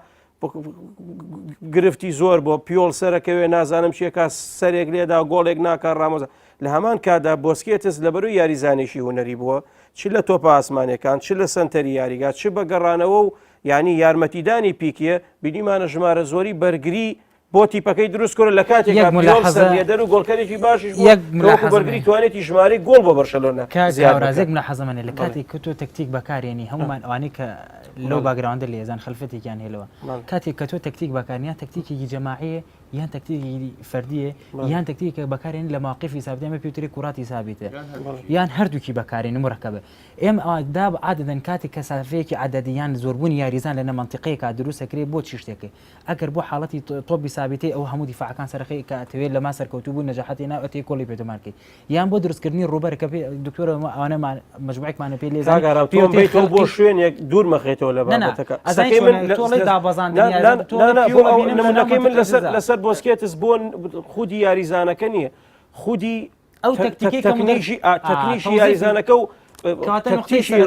گرفتی زۆر بۆ پیۆڵ سەرەکەوێ نازانم چیەکە سەرێک لێدا گۆڵێک ناکە ڕامۆزە لە هەمان کادا بۆسکێتس لەبەروی یاریزانێکی هوەری بووە چ لە تۆپە ئاسمانەکان چ لە سنتەری یاریگات چ بە گەڕانەوە و ینی یارمەتیدانی پیکە بینیمانە ژمارە زۆری بەرگری بۆ تیپەکەی دروست کۆرە لە کاتێکدەر و گۆڵکەرێکی باشی بەرگری توانێتی ژماری گۆڵ بۆ بەرشەلۆنە کازێک منە حەزەمەنێ لە کاتێک کە تۆ تەکتیک بەکارێنی هەمومان ئەوانەی کە لەو باگراوندە لێزان خەلفەتێکیان هێلەوە کاتێک کە تۆ تەکتیک بەکارنیا تەکتیکێکی جەماعیە یان تەکتیکی فەردیە یان تەکتیکە بەکارێن لە ماوقفی سابتە ئەمە پێوتری کوڕاتی سابتە یان هەردووکی بەکارێن مرەکەبە ئێمە ئەودا عادەدەن کاتێک کە سافەیەکی عادەدیان زۆربوون یاریزان لەنە منتیقەیەکە دروستەکرێت بۆ چی شتێکە ئەگەر بۆ حاڵەتی تۆپی سابتەی ئەو هەموو دیفاعەکان سەرخی کە ئەتەوێت لە ما سەرکەوتوو بوو نەجاحەتی ناوەتی کۆڵی پێتەمارکەی یان بۆ دروستکردنی ڕوبەرەکە دکتۆرە ئەوانە مەجموعێکمانە پێ لێ تۆ بۆ شوێنێک دوور مەخێتەوە لە بابەتەکە تۆڵی دابەزاندنی نمونەکەی من لەسەر بۆسکێتس بۆ خودی یاریزانەکە نییە خودی ئەو تەکنیشی یاریزانەکە و تەکتیشی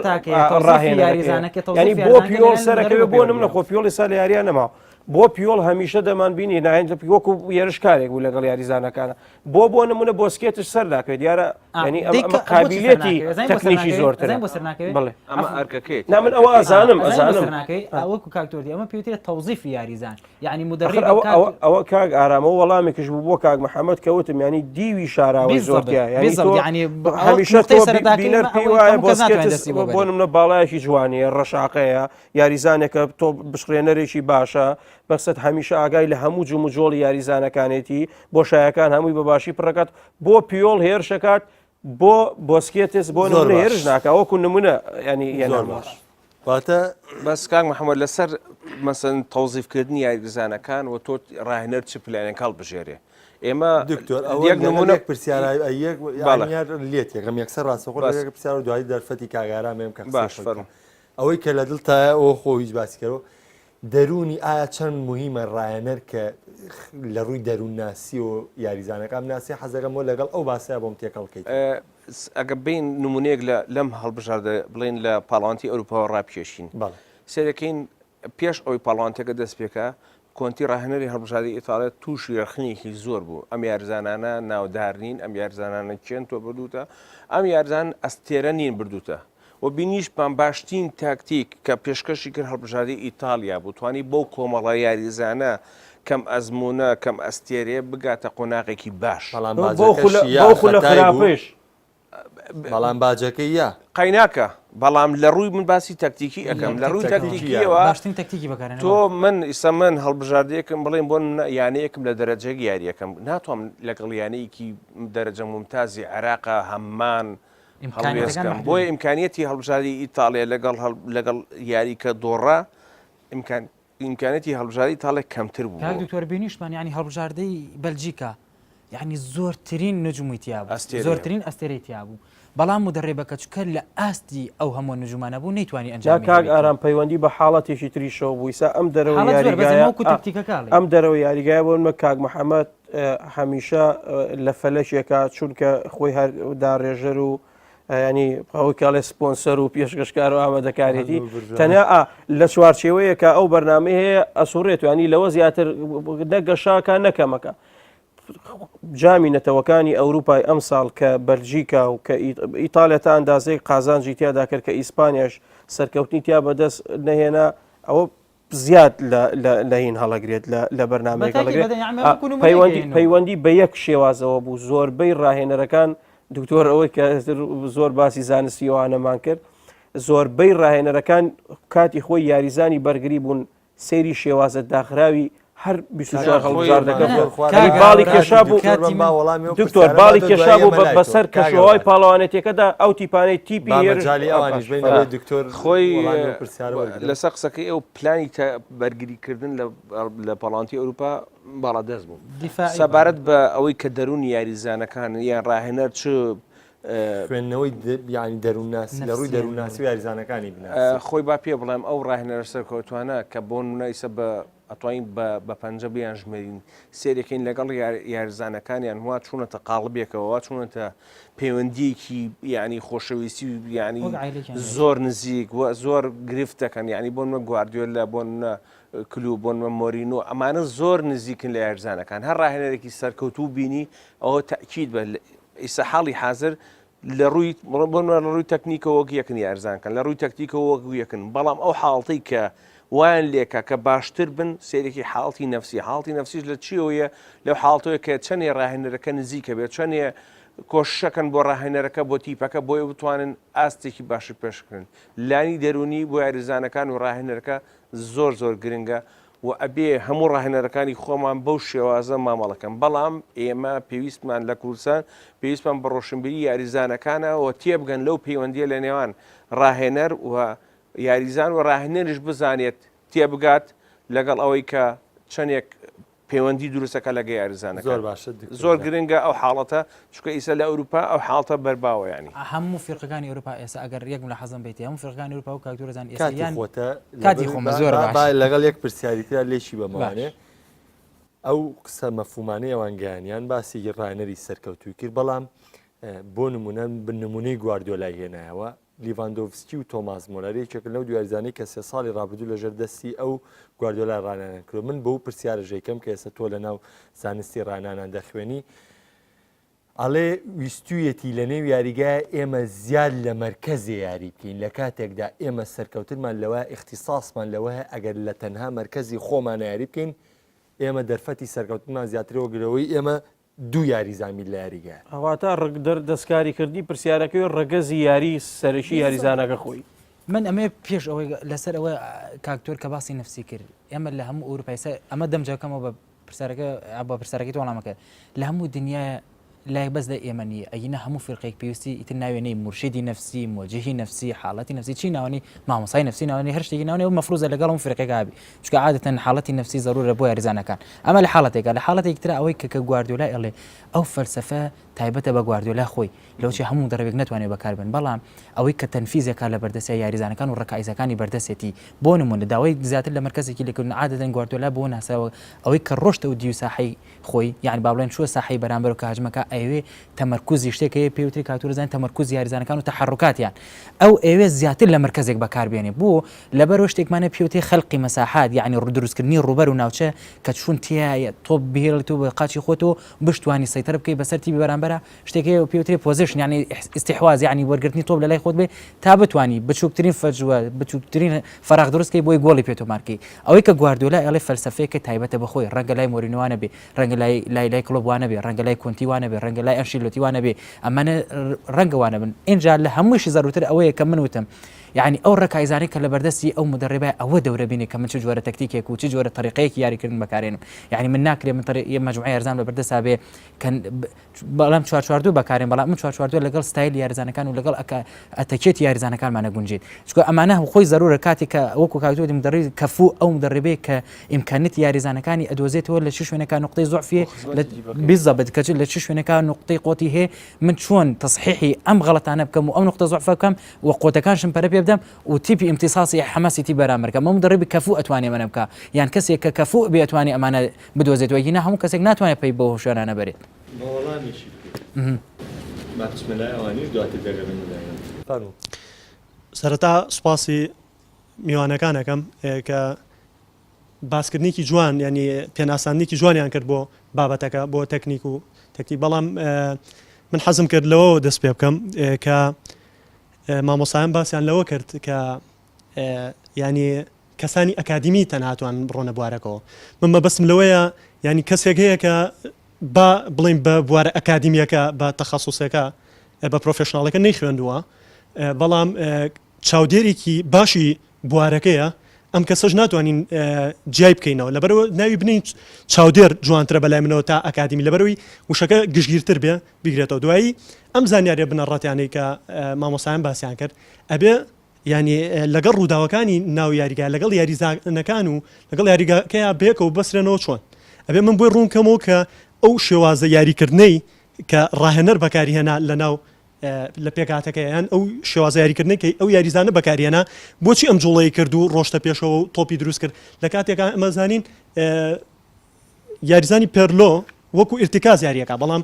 ڕاهێنەرەکە ینی بۆ پیۆڵ سەرەکەوێ بۆ نمونە خۆ پیۆڵی سەر لە یاریان نەماوە بۆ پیۆڵ هەمیشە دەمان بینی ناهێن وەکو یێرشکارێک بوو لەگەڵ یاریزانەکانە بۆ نمونە بۆسکێتش سەر ناکەوێت دیارە ینی قابلیەتی تەکنیکی زۆرتر بڵێ ئەمە ئەرکەکەیت من ئەوە ئەزانم وەکو کاکتۆردی ئەمە پێوترێت تەوزیفی یاریزان یعنی مدرب ئەوە کاک ئارامەوە وەڵامێکش بوو بۆ کاک محەممەد کەوتم ینی دیوی شاراوی زۆرتیا هەمیشە بینەر پێی وایە بۆسکێتس بۆ نمونە باڵایەکی جوانیە ڕەشاقەیە یاریزانێکە تۆ بشخێنەرێکی باشە بەسەد هەمیشە ئاگای لە هەموو جوم و جۆڵی یاریزانەکانێتی بۆ شایەکان هەمووی بەباشی پڕەکات بۆ پیۆڵ هێرشەکات بۆ بۆسکێتس بۆ نمونە هێرش ناکە وەکو نمونە ینی واتە بەس کاک محەممەد لەسەر مەسەن تەوزیفکردنی یاریزانەکان و تۆ ڕاهێنەر چ پلانێک هەڵبژێرێ ئێمە دکتۆر یەک نمونە پرسیار لێت یەکەم یەکسەر ڕاستەخۆ پرسیار و دوای دەرفەتی کاگارا مێم کە باش فەرموو ئەوەی کە لە دڵتایە ئەوە خۆ هیچ باسی کەرەوە دەرونی ئایا چەند مهمە ڕاهێنەر کە لە ڕووی دەروونناسی و یاریزانەکان ناسی حەزەکەمەوە لەگەڵ ئەو باسەیە بۆم تێکەڵکەیت ئەگە بین نمونەیەک لەم هەڵبژاردە بڵێن لە پاڵانتی ئەوروپا ڕاپکێشین سێرەکەین پێش ئەوی پاڵانتێکە دەست پێکە کۆنتی ڕاهێنەری هەڵبژاردی ئیتاڵێت تووشی رەخنێکی زۆر بوو ئەم یارزانانە ناودارنین ئەم یارزانانە چێن تۆ بردووتە ئەم یارزان ئەستێرە نین بردووتە و بینیشمان باشترین تاکتیک کە پێشکەشی کرد هەڵبژاردی ئیتالیا بوو توانی بەو کۆمەڵە یاریزانە کەم ئەزمونە کەم ئەستێرێ بگاتە قۆناغێکی باش بۆ لە خراپش بەڵام باجەکەی یا قەیناکە بەڵام لە ڕووی من باسی تاکتیکی ئەەکەم لە ڕووی تاکتیکیەوە باشترین تاکتیکی بەکارێنەوە تۆ من ئیسا من هەڵبژاردەیەکم بڵێن بۆ یانەیەکم لە دەرەجەی یاریەکەم ناتوانم لەگەڵ یانەیەکی دەرەجە ممتازی عێراقا هەممان هەڵوێستکەم بۆیە ئیمکانیەتی هەڵبژاردی ئیتاڵیا لەگەڵ یاریکە دۆڕا ئیمکانەتی هەڵبژاردی ئیتاڵیا کەمتر بوو دکتۆر بینیشتمان ینی هەڵبژاردەی بەلجیکا یعنی زۆرترین نجومیتیا بوو زۆرترین ئەستێرەیتیا بوو بەڵام مدرێبەکە چکە لە ئاستی ئەو هەموو نجومانە بوو نەیتوانی ئەنجام کاک ئارام پەیوەندی بە حاڵەتێکی تریشەوە بوویسا ئەم دەرەوە یاریگایە بۆ کاک محەممەد هەمیشە لە فەلەشێکە چونکە خۆی هەرداڕێژەر و ینی ئەوەی کاڵێ سپۆنسەر و پێشکەشکار و ئامادەکارێتی تەنیا لە چوارچێوەیە کە ئەو بەرنامە هەیە ئەسوڕێت ینی لەوە زیاتر نەگەشاکە نەکەمەکە جامی نەتەوەکانی ئەوروپای ئەم ساڵ کە بەلژیکا و کە ئیتالیا تا ئەندازەی قازانجی تیادا کرد کە ئیسپانیاش سەرکەوتنی تیا بەدەست نەهێنا ئەوە زیاد لە هین هەڵەگرێت لە بەرنامەیەگەڵێت پەیوەندی بە یەک شێوازەوە بوو زۆربەی ڕاهێنەرەکان دکتۆر ئەوەی کە زۆر باسی زانستیوانەمان کرد زۆربەی ڕاهێنەرەکان کاتی خۆی یاریزانی بەرگری بوون سەیری شێوازە داخراوی هەر 24 هەڵبژاردەکە باڵی کێشا بوو دکتۆر باڵی کێشا بوو بەسەر کەشەوەی پاڵەوانێتەکەدا ئەو تیپانەی تیپی دکتۆر خۆی لەسەر قسەکەی ئەو پلانی بەرگریکردن لە پاڵانتی ئەوروپا باڵادەست بوو سەبارەت بە ئەوەی کە دەرونی یاریزانەکان یان ڕاهێنەر چ خوێندنەوەی ینی دەروونناسی لە ڕووی دەروونناسی و یاریزانەکانی خۆی با پێ بڵێم ئەو ڕاهێنەرە سەرکەوتوانە کە بۆ نایسە بە ئەتوانین بە پەنجە بیان ژمێرین سێرەکەین لەگەڵ یاریزانەکانیان وا چوونەتە قاڵبێکەوە وا چوونەتە پەیوەندیەکی ینی خۆشەویستی و ینی زۆر نزیک و زۆر گرفتەکەن ینی بۆ منە گواردیۆلا بۆ منە کلوب بۆ منە مۆرینۆ ئەمانە زۆر نزیکن لە یاریزانەکان هەر ڕاهێنەرێکی سەرکەوتوو بینی ئەوە تاکید بە ئیسا حاڵی حاضر لە ڕووی تەکنیکەوە یەکن یارزانکەن لە ڕووی تەکتیکەوە وەکو یەکن بەڵام ئەو حاڵتەی کە وایان لێکە کە باشتر بن سێرێکی حاڵتی نەفسیش لە چیەوەیە لەو حاڵتەوەی کە چەندێ ڕاهێنەرەکە نزیکە بێت چەندێ کۆشەکەن بۆ ڕاهێنەرەکە بۆ تیپەکە بۆیە بتوانن ئاستێکی باشی پێشکردن لانی دەرونی بۆ یاریزانەکان و ڕاهێنەرەکە زۆر گرنگە و ئەبێ هەموو ڕاهێنەرەکانی خۆمان بەو شێوازە مامەڵەکەن بەڵام ئێمە پێویستمان لە کوردستان پێویستمان بە ڕۆشنبیری یاریزانەکانەوە تێبگەن لەو پەیوەندیە لە نێوان ڕاهێنەر و یاریزان و ڕاهێنەریش بزانێت تێبگات لەگەڵ ئەوەی کە چەندێک پەیوەندی دروستەکە لەگە یاریزانەکە زۆر باشە زۆر گرنگە ئەو حاڵەتە چکە ئیسە لە ئەوروپا ئەو حاڵتە بەرباوە ینی هەموو فیرقەکانی ئەوروپا ئێستا ئەگەر یەک لە حەزم بیت هەموو فیرقەکانی ئەوروپا و کاکتۆرەزان ئێستایان کاتی خۆمە زۆر باش لەگەڵ یەک پرسیاریتر لێشی بەمانێ ئەو قسە مەفهومانەی ئەوانگەیانیان باسی ڕاهێنەری سەرکەوتوی کرد بەڵام بۆ نمونە نمونەی گواردیۆلای هێنایەوە لیڤاندۆڤسکی و تۆماس مۆلەر یەکێک لەو دوایزانەی کە 3 ساڵی ڕابردوو لەژێر دەستی ئەو گواردیۆلای ڕانانان کرد من بەو پرسیارە ژێکەم کە ئێستا تۆ لەناو زانستی ڕانانان دەخوێنی ئەڵێ ویستویەتی لە نێو یاریگایە ئێمە زیاد لە مەرکەزی یاری بکەین لە کاتێکدا ئێمە سەرکەوتنمان لەوە اختصاسمان لەوەیە ئەگەر لە تەنها مەرکەزی خۆمانە یاری بکەین ئێمە دەرفەتی سەرکەوتنمان زیاترەوە گرەوەی ئێمە دوو یاریزامی لە یاریگە ئەواتە ڕگدەر دەستکاری کردی پرسیارەکەی ڕگەزی یاری سەرشی یاریزانەکە خۆی من ئەمێ پێش ئەوەی لەسەر ئەوە کاکتۆر کە باسی نفسی کرد ئێمە لە هەموو ئەوروپای ئەمە دەمجەکەمەوە بە پرسیارەکەی تۆڵامەکە لە هەموو دنیا لای بەس لە ئێمە نیە ئەینە هەموو فرقێک پێویستی ئیتر ناوێنەی مرشدی نفسی مۆجهی نفسی حاڵەتی نفسی چی ناوەنی مامۆسای نفسی ناوەنی هەر شتێکی ناوەنی و مەفروزە لەگەڵ فرقێکا بی چونکە عادەتەن حاڵەتی نفسی ضرورە بۆ یاریزانەکان ئەمە لە حاڵەتێکە لە حاڵەتێک ترە ئەوەی کە گواردیۆلای ئەڵێ ئەو فەلسەفە تایبەتە بە گواردیۆلا خۆی لەوچی هەموو دەرەوێک ناتوانێت بەکاربن بەڵام ئەوەی کە تەنفیزێکا لە بەردەستی یاریزانەکان و ڕکایزەکانی بەردەسێتی بۆ نمونە داوای زیاتر لە مرکزێکی لەکردن عادەتەن گواردیۆلا بۆ ناساوە ئەوەی کە ڕۆشتە و دیو ساحەی خۆی یعنی با بڵێن چووە ساحەی بەرامبەر و کاژمەکە ئەوێ تەمەرکوزی شتێکەیە پێوتری کاتورەزان تەمەرکوزی یاریزانەکان و تەحرکاتیان ئەو ئێوێ زیاتر لە مرکزێک بەکاربێنێ بۆ لەبەرەوە شتێکمانە پێوتێ خەڵقی مەساحات یعنی ڕدروستکردنی ڕوبەر و ناوچە کە چون تایە تۆ بهێڵیت و بە قاچی خۆتەوە بشتوانی سەیتەر بکەی بەسەرتی بەرامبەرە شتێکی پێوتری پۆزیشن یعنی استحواز یعنی وەرگرتنی تۆ لە لای خۆت بێ تا بتوانی بچووکترین فەجوە بچووکترین فراغ دروستکەی بۆی گۆڵی پێتۆ مارکی ئەوەی کە گواردیۆلا ئەڵێ فەلسەفەیەکە تایبەتە بەخۆی ڕەنگە لای مۆرینوانە بێ ڕەنگە لای کلۆبوانە بێ ڕەنگە لای کۆنتیوانە بێ ڕەنگە لای ئەنشیلۆتیوانە بێ ئەمانە ڕەنگەوانە بن اینجا لە هەمووشی زەروتر ئەوەیە کە من وتم يعني ئەو ڕکایزانەی کە لە بەردەستی ئەو مدربای ئەوە دەورە بینێ کە من چ جۆرە تەکتیکێک و چ جۆرە طریقەیەکی یاریکردن بەکارێنم يعني من ناکرێ من مجموعە یارزان لە بەردەسا بێ بەڵام 442 بەکارێن بەڵام من 442 لەگەڵ ستایل یاریزانەکان و لەگەڵ ئەتەکێتی یاریزانەکانمانە گونجێت چونکە ئەمانە خۆی ضرورە کاتێک کە وەکو کاکتۆری مدربی کەفوو ئەو مدربەیە کە ئیمکانیەتی یاریزانەکانی ئەدۆزێتەوە لە چ شوێنەکە نقطەی ضعفیە بالضبط کە لە چ شوێنەکە نقطەی قوتی هەیە من چۆن تصحیحی ئەم غەڵەتانە بکەم و ئەو نقطە ضعفە بکەم و قوتەکانشم پەرە پێ بدەم و تیپی امتصاصی حماسیتی بەرامبەر کەم مدربی کەفوو ئەتوانێ منە بکە یان کەسێک کە کەفوو بێ ئەتوانێ ئەمانە بدۆزێتەوە یینە هەموو کەسێک ناتوانێت پێی بۆ هۆشیارانە بێت سەرەتا سوپاسی میوانەکانەکەم کە باسکردنیکی جوان ینی پێناساننیکی جوانیان کرد بۆ بابەتەکە بۆ تەکنیک و تەکنیک بەڵام من حەزم کرد لەوە دەست پێ بکەم کە مامۆسایان باسییان لەوە کرد کە ینی کەسانی ئەکادیمی تەنهاتوان بڕۆنە بوارەکەەوە من مەبەستم لەوەیە ینی کەسێک هەیە کە با بڵین بە بوارە ئەکادیمیەکە بە تەخەسوسەکە بە پرۆفێشناڵەکە نەی خوێندووە بەڵام چاودێرێکی باشی بوارەکەیە ئەم کەسەش ناتوانین جیای بکەینەوە لەبەرەوە ناوی بنین چاودێر جوانترە بەلای منەوە تا ئەکادیمی لەبەرەوەی وشەکە گشتگیرتر بێ بیگرێتەوە دوایی ئەم زانیاریە بنەڕەتیانەی کە مامۆسایان باسییان کرد ئەبێ ینی لەگەڵ ڕووداوەکانی ناو یاریگا لەگەڵ یاریزانەکان و لەگەڵ یاریگاکەیە بێکەوە بەسرێنەوە چۆن ئەبێ من بۆی ڕوونکەمەوە کە ئەو شێوازە یاریکردنەی کە ڕاهێنەر بەکاری هێنا لە ناو لە پێکاتەکەیان ئەو شێوازە یاریکردنەکەی ئەو یاریزانە بەکارێنە بۆچی ئەم جوڵەی کرد و ڕۆشتە پێشەوە و تۆپی دروست کرد لە کاتێکا ئەمەزانین یاریزانی پێرلۆ وەکو ئرتیکاز یاریەکە بەڵام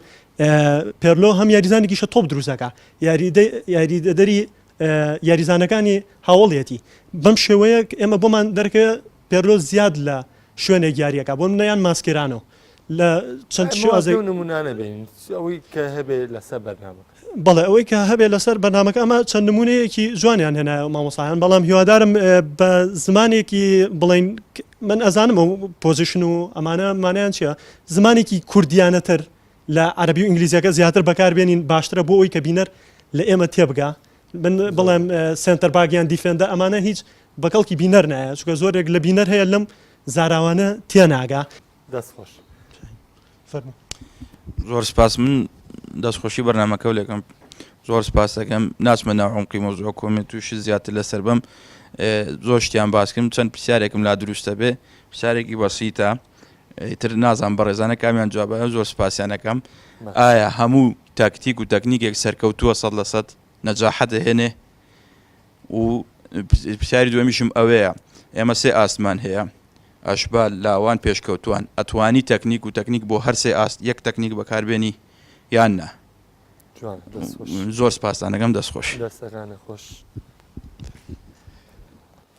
پێرلۆ هەم یاریزانێکیشە تۆپ دروستەکە یاریدەدەری یاریزانەکانی هاوڵەتی بەم شێوەیە ئێمە بۆمان دەرکە پێرلۆ زیاد لە شوێنێک یاریەکە بۆ منیان ماسکرانەوە لە چەند نمونانە بین ئەوەی کە هەبێ لەسەر بەرنامە بەڵێ ئەوەی کە هەبێ لەسەر بەرنامەکە ئەمە چەند نمونەیەکی جوانیان هێنا مامۆسایان بەڵام هیوادارم بە زمانێکی بڵین من ئەزانم ئەو پۆزیشن و ئەمانە مانیان چیە زمانێکی کوردیانەتر لە عەربی و ئینگلیزیەکە زیاتر بەکاربێنین باشترە بۆ ئەوی کە بینەر لە ئێمە تێبگا من بڵێم سنتەر باگیان دیفێندە ئەمانە هیچ بەکەڵکی بینەر نایە چونکە زۆرێک لە بینەر هەیە لەم زاراوانە تێناگا دەستخۆش فەرموو. زۆر سپاس من دەستخۆشی بەرنامەکە و لەکەم زۆر سپاس دەکەم ناچمە ناو عمقی مۆزوع کۆمنت تووشی زیاتر لەسەر بم زۆر شتیان باسکردم چەند پرسیارێکم لا دروستە بێ پرسیارێکی بەسیتە تر نازان بە ڕێزانە کامیان جوابە زۆر سپاسیانەکەم ئایا هەموو تاکتیک و تەکنیکێک سەرکەوتووە 100% نەجاحەت دەهێنێ و پرسیاری دووەمیشم ئەوەیە ئێمە سێ ئاسمان هەیە ئەشبال لاوان پێشکەوتوان ئەتوانی تەکنیک و تەکنیک بۆ هەر سێ ئاست یەک تەکنیک بەکاربێنی یان نا زۆر سپاسانەکەم دەستخۆش دەستەکانە خۆش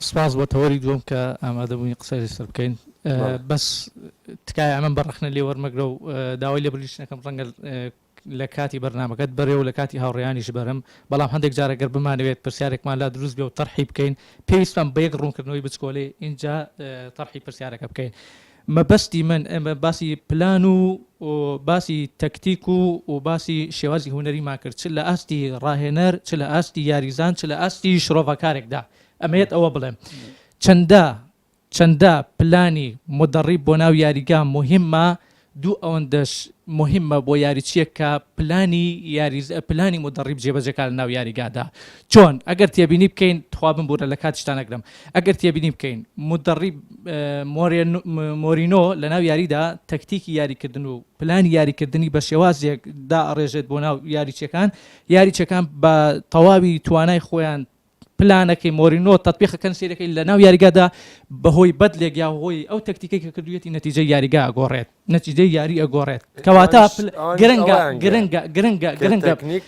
سپاس بۆ تەوەری دووەم کە ئامادەبووین قسەی لەسەر بکەین بەس تکایە ئەمە بەڕەخنە لێ وەرمەگرە و داوای لێ بریشنەکەم ڕەنگە لە کاتی بەرنامەکەت بەرێ و لە کاتی هاوڕێیانیش بەرم بەڵام هەندێک جارەگەر بمانەوێت پرسیارێکمان لا دروست بێ و تەرحی بکەین پێویستمان بە یەک ڕوونکردنەوەی بچکۆلێ اینجا تەرحی پرسیارەکە بکەین مەبەستی من ئەمە باسی پلان و باسی تەکتیک و باسی شێوازی هوەریمان کرد چ لە ئاستی ڕاهێنەر چ لە ئاستی یاریزان چ لە ئاستی شرۆڤەکارێکدا ئەمەیەت ئەوە بڵێم چەندە پلانی مدەڕیب بۆ ناو یاریگا مهمە دوو ئەوەندەش مهمە بۆ یاریچیەک کە پلانی مدەڕیب جێبەجێکار لە ناو یاریگادا چۆن ئەگەر تێبینی بکەین توابم بوورە لە کاتیشتان نەگرم ئەگەر تێبینی بکەین مدەڕیب مۆرینۆ لە ناو یاریدا تەکتیکی یاریکردن و پلانی یاریکردنی بە شێوازێک دا ئەڕێژێت بۆ ناو یاریچەکان بە تەواوی توانای خۆیان پلانەکەی مۆرینۆ تەطبیقەکەن سێرەکەی لە ناو یاریگادا بەهۆی بەدلێک یا هۆی ئەو تەکتیکەی کە کردوێتی نەتیجەی یاریگا ئەگۆڕێت نەتیجەی یاری ئەگۆڕێت کەواتە گرنگە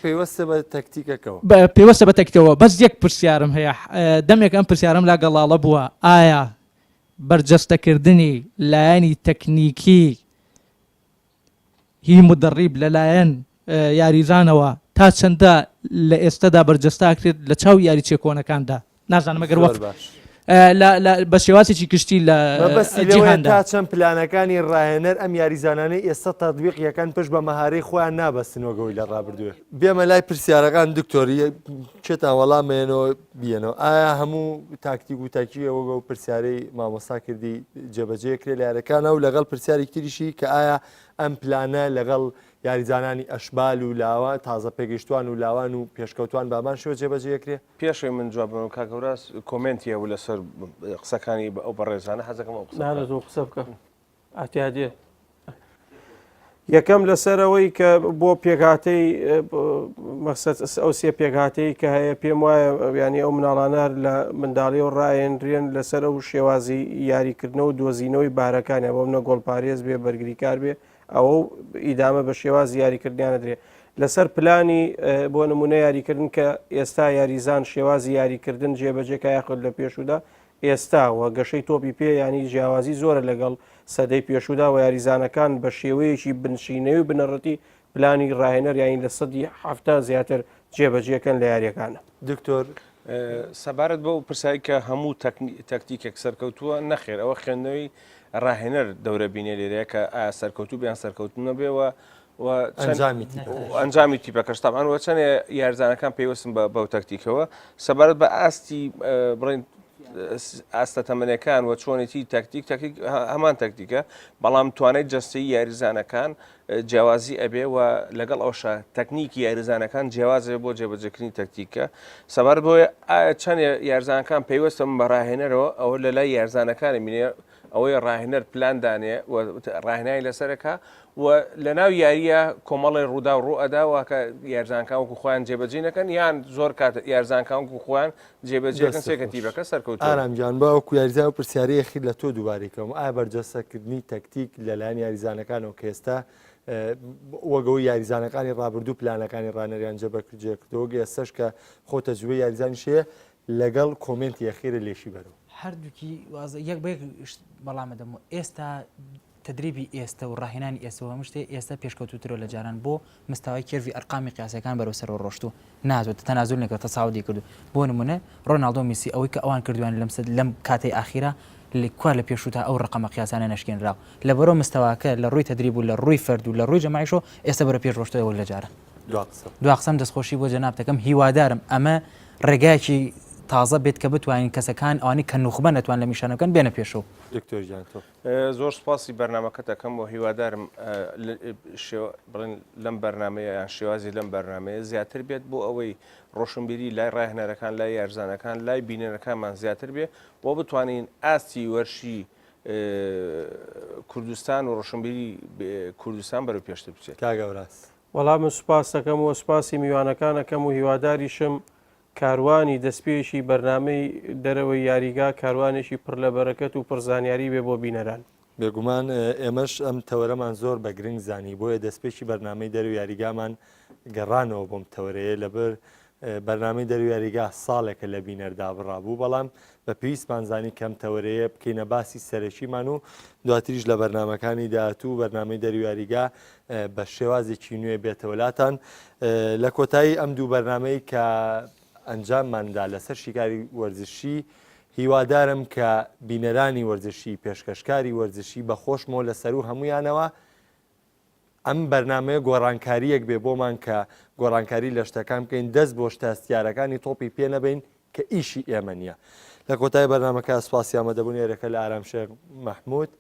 پێوەستە بە تەکتیکەکەەوە پێوەستە بە تەکتەوە بەس یەک پرسیارم هەیە دەمێک ئەم پرسیارم لا گەڵاڵە بووە ئایا بەرجەستەکردنی لایەنی تەکنیکی هی مدەڕیب لەلایەن یاریزانەوە تا چەندە لە ئێستادا بەرجەستاکرێت لە چاو یاریچێ کۆنەکاندا نازانم ئەگەر بە شێوازێکی کشتی لە جیهاندا تا چەند پلانەکانی ڕاهێنەر ئەم یاریزانانەی ئێستا تەطبیق یەکەن پشت بە مەهارەی خۆیان نابەستنەوەگەوەی لە ڕابردووە بێمە لای پرسیارەکان دکتۆری چێتان وەڵامێنەوە بێنەوە ئایا هەموو تاکتیک و تاکیەوەگە و پرسیارەی مامۆستا کردی جێبەجێکرێت لە یارەکانە و لەگەڵ پرسیاری تریشی کە ئایا ئەم پلانە لەگەڵ یاریزانانی ئەشبال و لاوان تازە پێگەشتوان و لاوان و پێشکەوتوان بامان شێوە جێبەجێکرێ پێشوی من جوابم کاکەوراس کۆمنتیە و لەسەر قسەکانی ئەو بەڕێزانە حەزەکەم ئەو قسە بکە ئاتیادێ یەکەم لەسەرەوەی کە بۆ پێکهاتەی مەقسەد ئەو سێ پێکهاتەی کە هەیە پێم وایە ینی ئەو مناڵانە لە منداڵی و ڕایەنرێن لەسەر ئەو شێوازی یاریکردنەوە و دۆزینەوەی بارەکانیان بۆ منە گۆڵپارێز بێ بەرگریکار بێ ئەوە ئیدامە بە شێوازی یاریکردیانە درێ لەسەر پلانی بۆ نمونە یاریکردن کە ئێستا یاریزان شێوازی یاریکردن جێبەجێکە یاخود لە پێشودا ئێستا وە گەشەی تۆپی پێ ینی جیاوازی زۆرە لەگەڵ سەدەی پێشودا و یاریزانەکان بە شێوەیەکی بنشینەوە و بنەڕەتی پلانی ڕاهێنەر یانی لە 100 زیاتر جێبەجێکەن لە یاریەکانە دکتۆر سەبارەت بە و پرسایی کە هەموو تەکتیکێک سەرکەوتووە نەخێر ئەوە خوێندنەوەی ڕاهێنەر دەورە بینێ لێرەیە کە ئایا سەرکەوتوو بیان سەرکەوتنە بێەوە ئەنجامی تیپەکەشتامان وە چەند یارزانەکان پێیوەستن بەو تەکتیکەوە سەبارەت بە ئاستی بڕین ئاستە تەمەنەکان و چۆنێتی تەکتیک هەمان تەکتیکە بەڵام توانێت جەستەی یاریزانەکان جیاوازی ئەبێ و لەگەڵ ئەوشە تەکنیکی یاریزانەکان جیاوازێ بۆ جێبەجێکردنی تەکتیکە سەبارەت بۆیە چەند یارزانەکان پێیوەستم بە ڕاهێنەرەوە ئەوە لە لای یارزانەکانی بینێ ئەوەی ڕاهێنەر پلاندانێ ڕاهێنایی لەسەرەکە و لە ناو یاریە کۆمەڵی ڕوودا و ڕوئەدا واکە یارزانکان وکو خۆیان جێبەجێنەکەن یان زۆر کات یارزانکان وکو خۆیان جێبەجێکن سێکەتیبەکە سەرکەوت ئارامجان با وەکو یاریزان و پرسیارەیەخی لە تۆ دووبارێکەوەم ئایا بەرجەستەکردنی تەکتیک لەلایەن یاریزانەکانەوە کە ئێستا وەگەوەی یاریزانەکانی ڕابردوو پلانەکانی ڕانەریان جێبەجێکردەوە ئێستش کە خۆ تەجروبەی یاریزانی شەیە لەگەڵ کۆمنتی یەخیرە لێشی بەرەوە هەردووکی یەک بەیەک بەڵامە دەم ئێستا تدریبی ئێستا و ڕاهێنانی ئێستەوە مشتێ ئێستا پێشکەوتوترۆ لە جاران بۆ مستاوای کێوی ئەرقامی قیاسەکان بەرەوسەر ڕۆشت و نازوێت تەنازول نەکرێت تەساودی کردو بۆ نمونە ڕۆناڵدۆ میسی ئەوەی کە ئەوان کردوان لەم کاتەی ئاخیرە لێکوا لە پێشوتا ئەو ڕقەمە قیاسانە نەشکێنراو لە بەرەو مستەواکە لە ڕووی تدریب و لە ڕووی فرد و لە ڕووی جەماعیشۆ ئێستا بەرە پێش ڕۆشتەوە لە جاران دو قسەم دەستخۆشی بۆ جەنابتەکەم هیوادارم ئەمە ڕێگایکی تازە بێت کە بتوانین کەسەکان ئەوانی کە نوخبە نەتوان لە میشانەکان بێنە پێشەوە. دکتۆر گیان تۆ. زۆر سپاسی بەرنمەکە دەکەم و هیوادارم بڵێن لەم بەرنمەیە یان شێوازی لەم بەرنمەیە زیاتر بێت بۆ ئەوەی ڕۆشنبیری لای ڕاهێنەرەکان لای یارزانەکان لای بینەرەکانمان زیاتر بێ بۆ بتوانین ئاستی وەرشی کوردستان و ڕۆشنبیری کوردستان بەرەو پێشتر بچێت. کاگەوراست. وەڵام سوپاس دەکەم و سوپاسی میوانەکانەکەم و هیواداریشم کاروانی دەستپێشی بەرنمەی دەرەوەی یاریگا کاروانێکی پڕ لە بەرەکەت و پڕزانیاری بێ بۆ بینەران. بێگومان ئێمەش ئەم تەوەرەمان زۆر بە گرنگ زانی بۆیە دەستپێکی بەرنمەی دەرو یاریگامان گەڕانەوە بۆم تەوەرەیە لەبەر بەرنمەی دەرو یاریگا ساڵێکە لە بینەردا بڕابوو بەڵام بە پێویستمان زانی کەم تەوەرەیە بکەینە باسی سەرەکیمان و دواتریش لە بەرنمەکانی داهاتوو بەرنمەی دەرو یاریگا بە شێوازێکی نوێ بێتەوەلاتان لە کۆتایی ئەم دوو بەرنمەی کە ئەنجامماندا لەسەر شیکاری وەرزشی هیوادارم کە بینەرانی وەرزشی پێشکەشکاری وەرزشی بەخۆشمەوە لەسەر و هەمویانەوە ئەم بەرنمەیە گۆڕانکاریەک بێ بۆمان کە گۆڕانکاری لە شتەکان بکەین دەست بۆ شتاستیارەکانی تۆپی پێ نەبین کە ئیشی ئێمە نییە. لە کۆتای بەرنمەکە سوپاسی ئامادەبوون ێرەکە لە ئارامشێخ مەحموود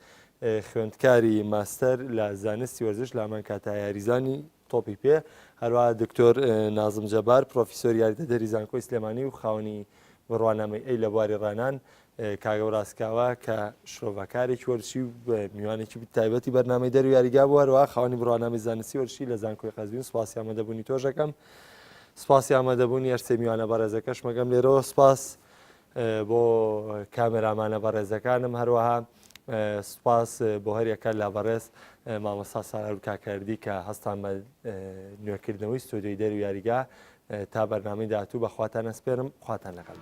خوێندکاری ماستەر لە زانستی وەرزش لە ئەمان کاتا یاریزانی تۆپی پێ هەروە دکتۆر نازم جەبار پرۆفیسۆر یاریدەدەری زانکۆی سلێمانی و خاوەنی بڕوانامەی ئەی لە بواری ڕانان کاگە و ڕاستکاوە کە شرۆڤەکارێکی وەرزشی و میوانێکی تایبەتی بەرنامەی دەرو یاریگا بووە هەروە خاوەنی بڕوانامی زانستی وەرزشی لە زانکۆی قەزوین سوپاسی ئامادەبوونی تۆژەکەم سوپاسی ئامادەبوونی هەرسێ میوانە بەڕێزەکەش مەگەم لێرەوە سوپاس بۆ کامێرامانە بەڕێزەکانم هەروەها سوپاس بۆ هەریەکە لا بەڕێز مامۆستا سارا کاکەردی کە هەستان بە نوێکردنەوەی ستۆدیۆی دەرو یاریگا تا بەرنامەی داهاتوو بەخواتان ئەسپێرم خواتان لەگەڵ.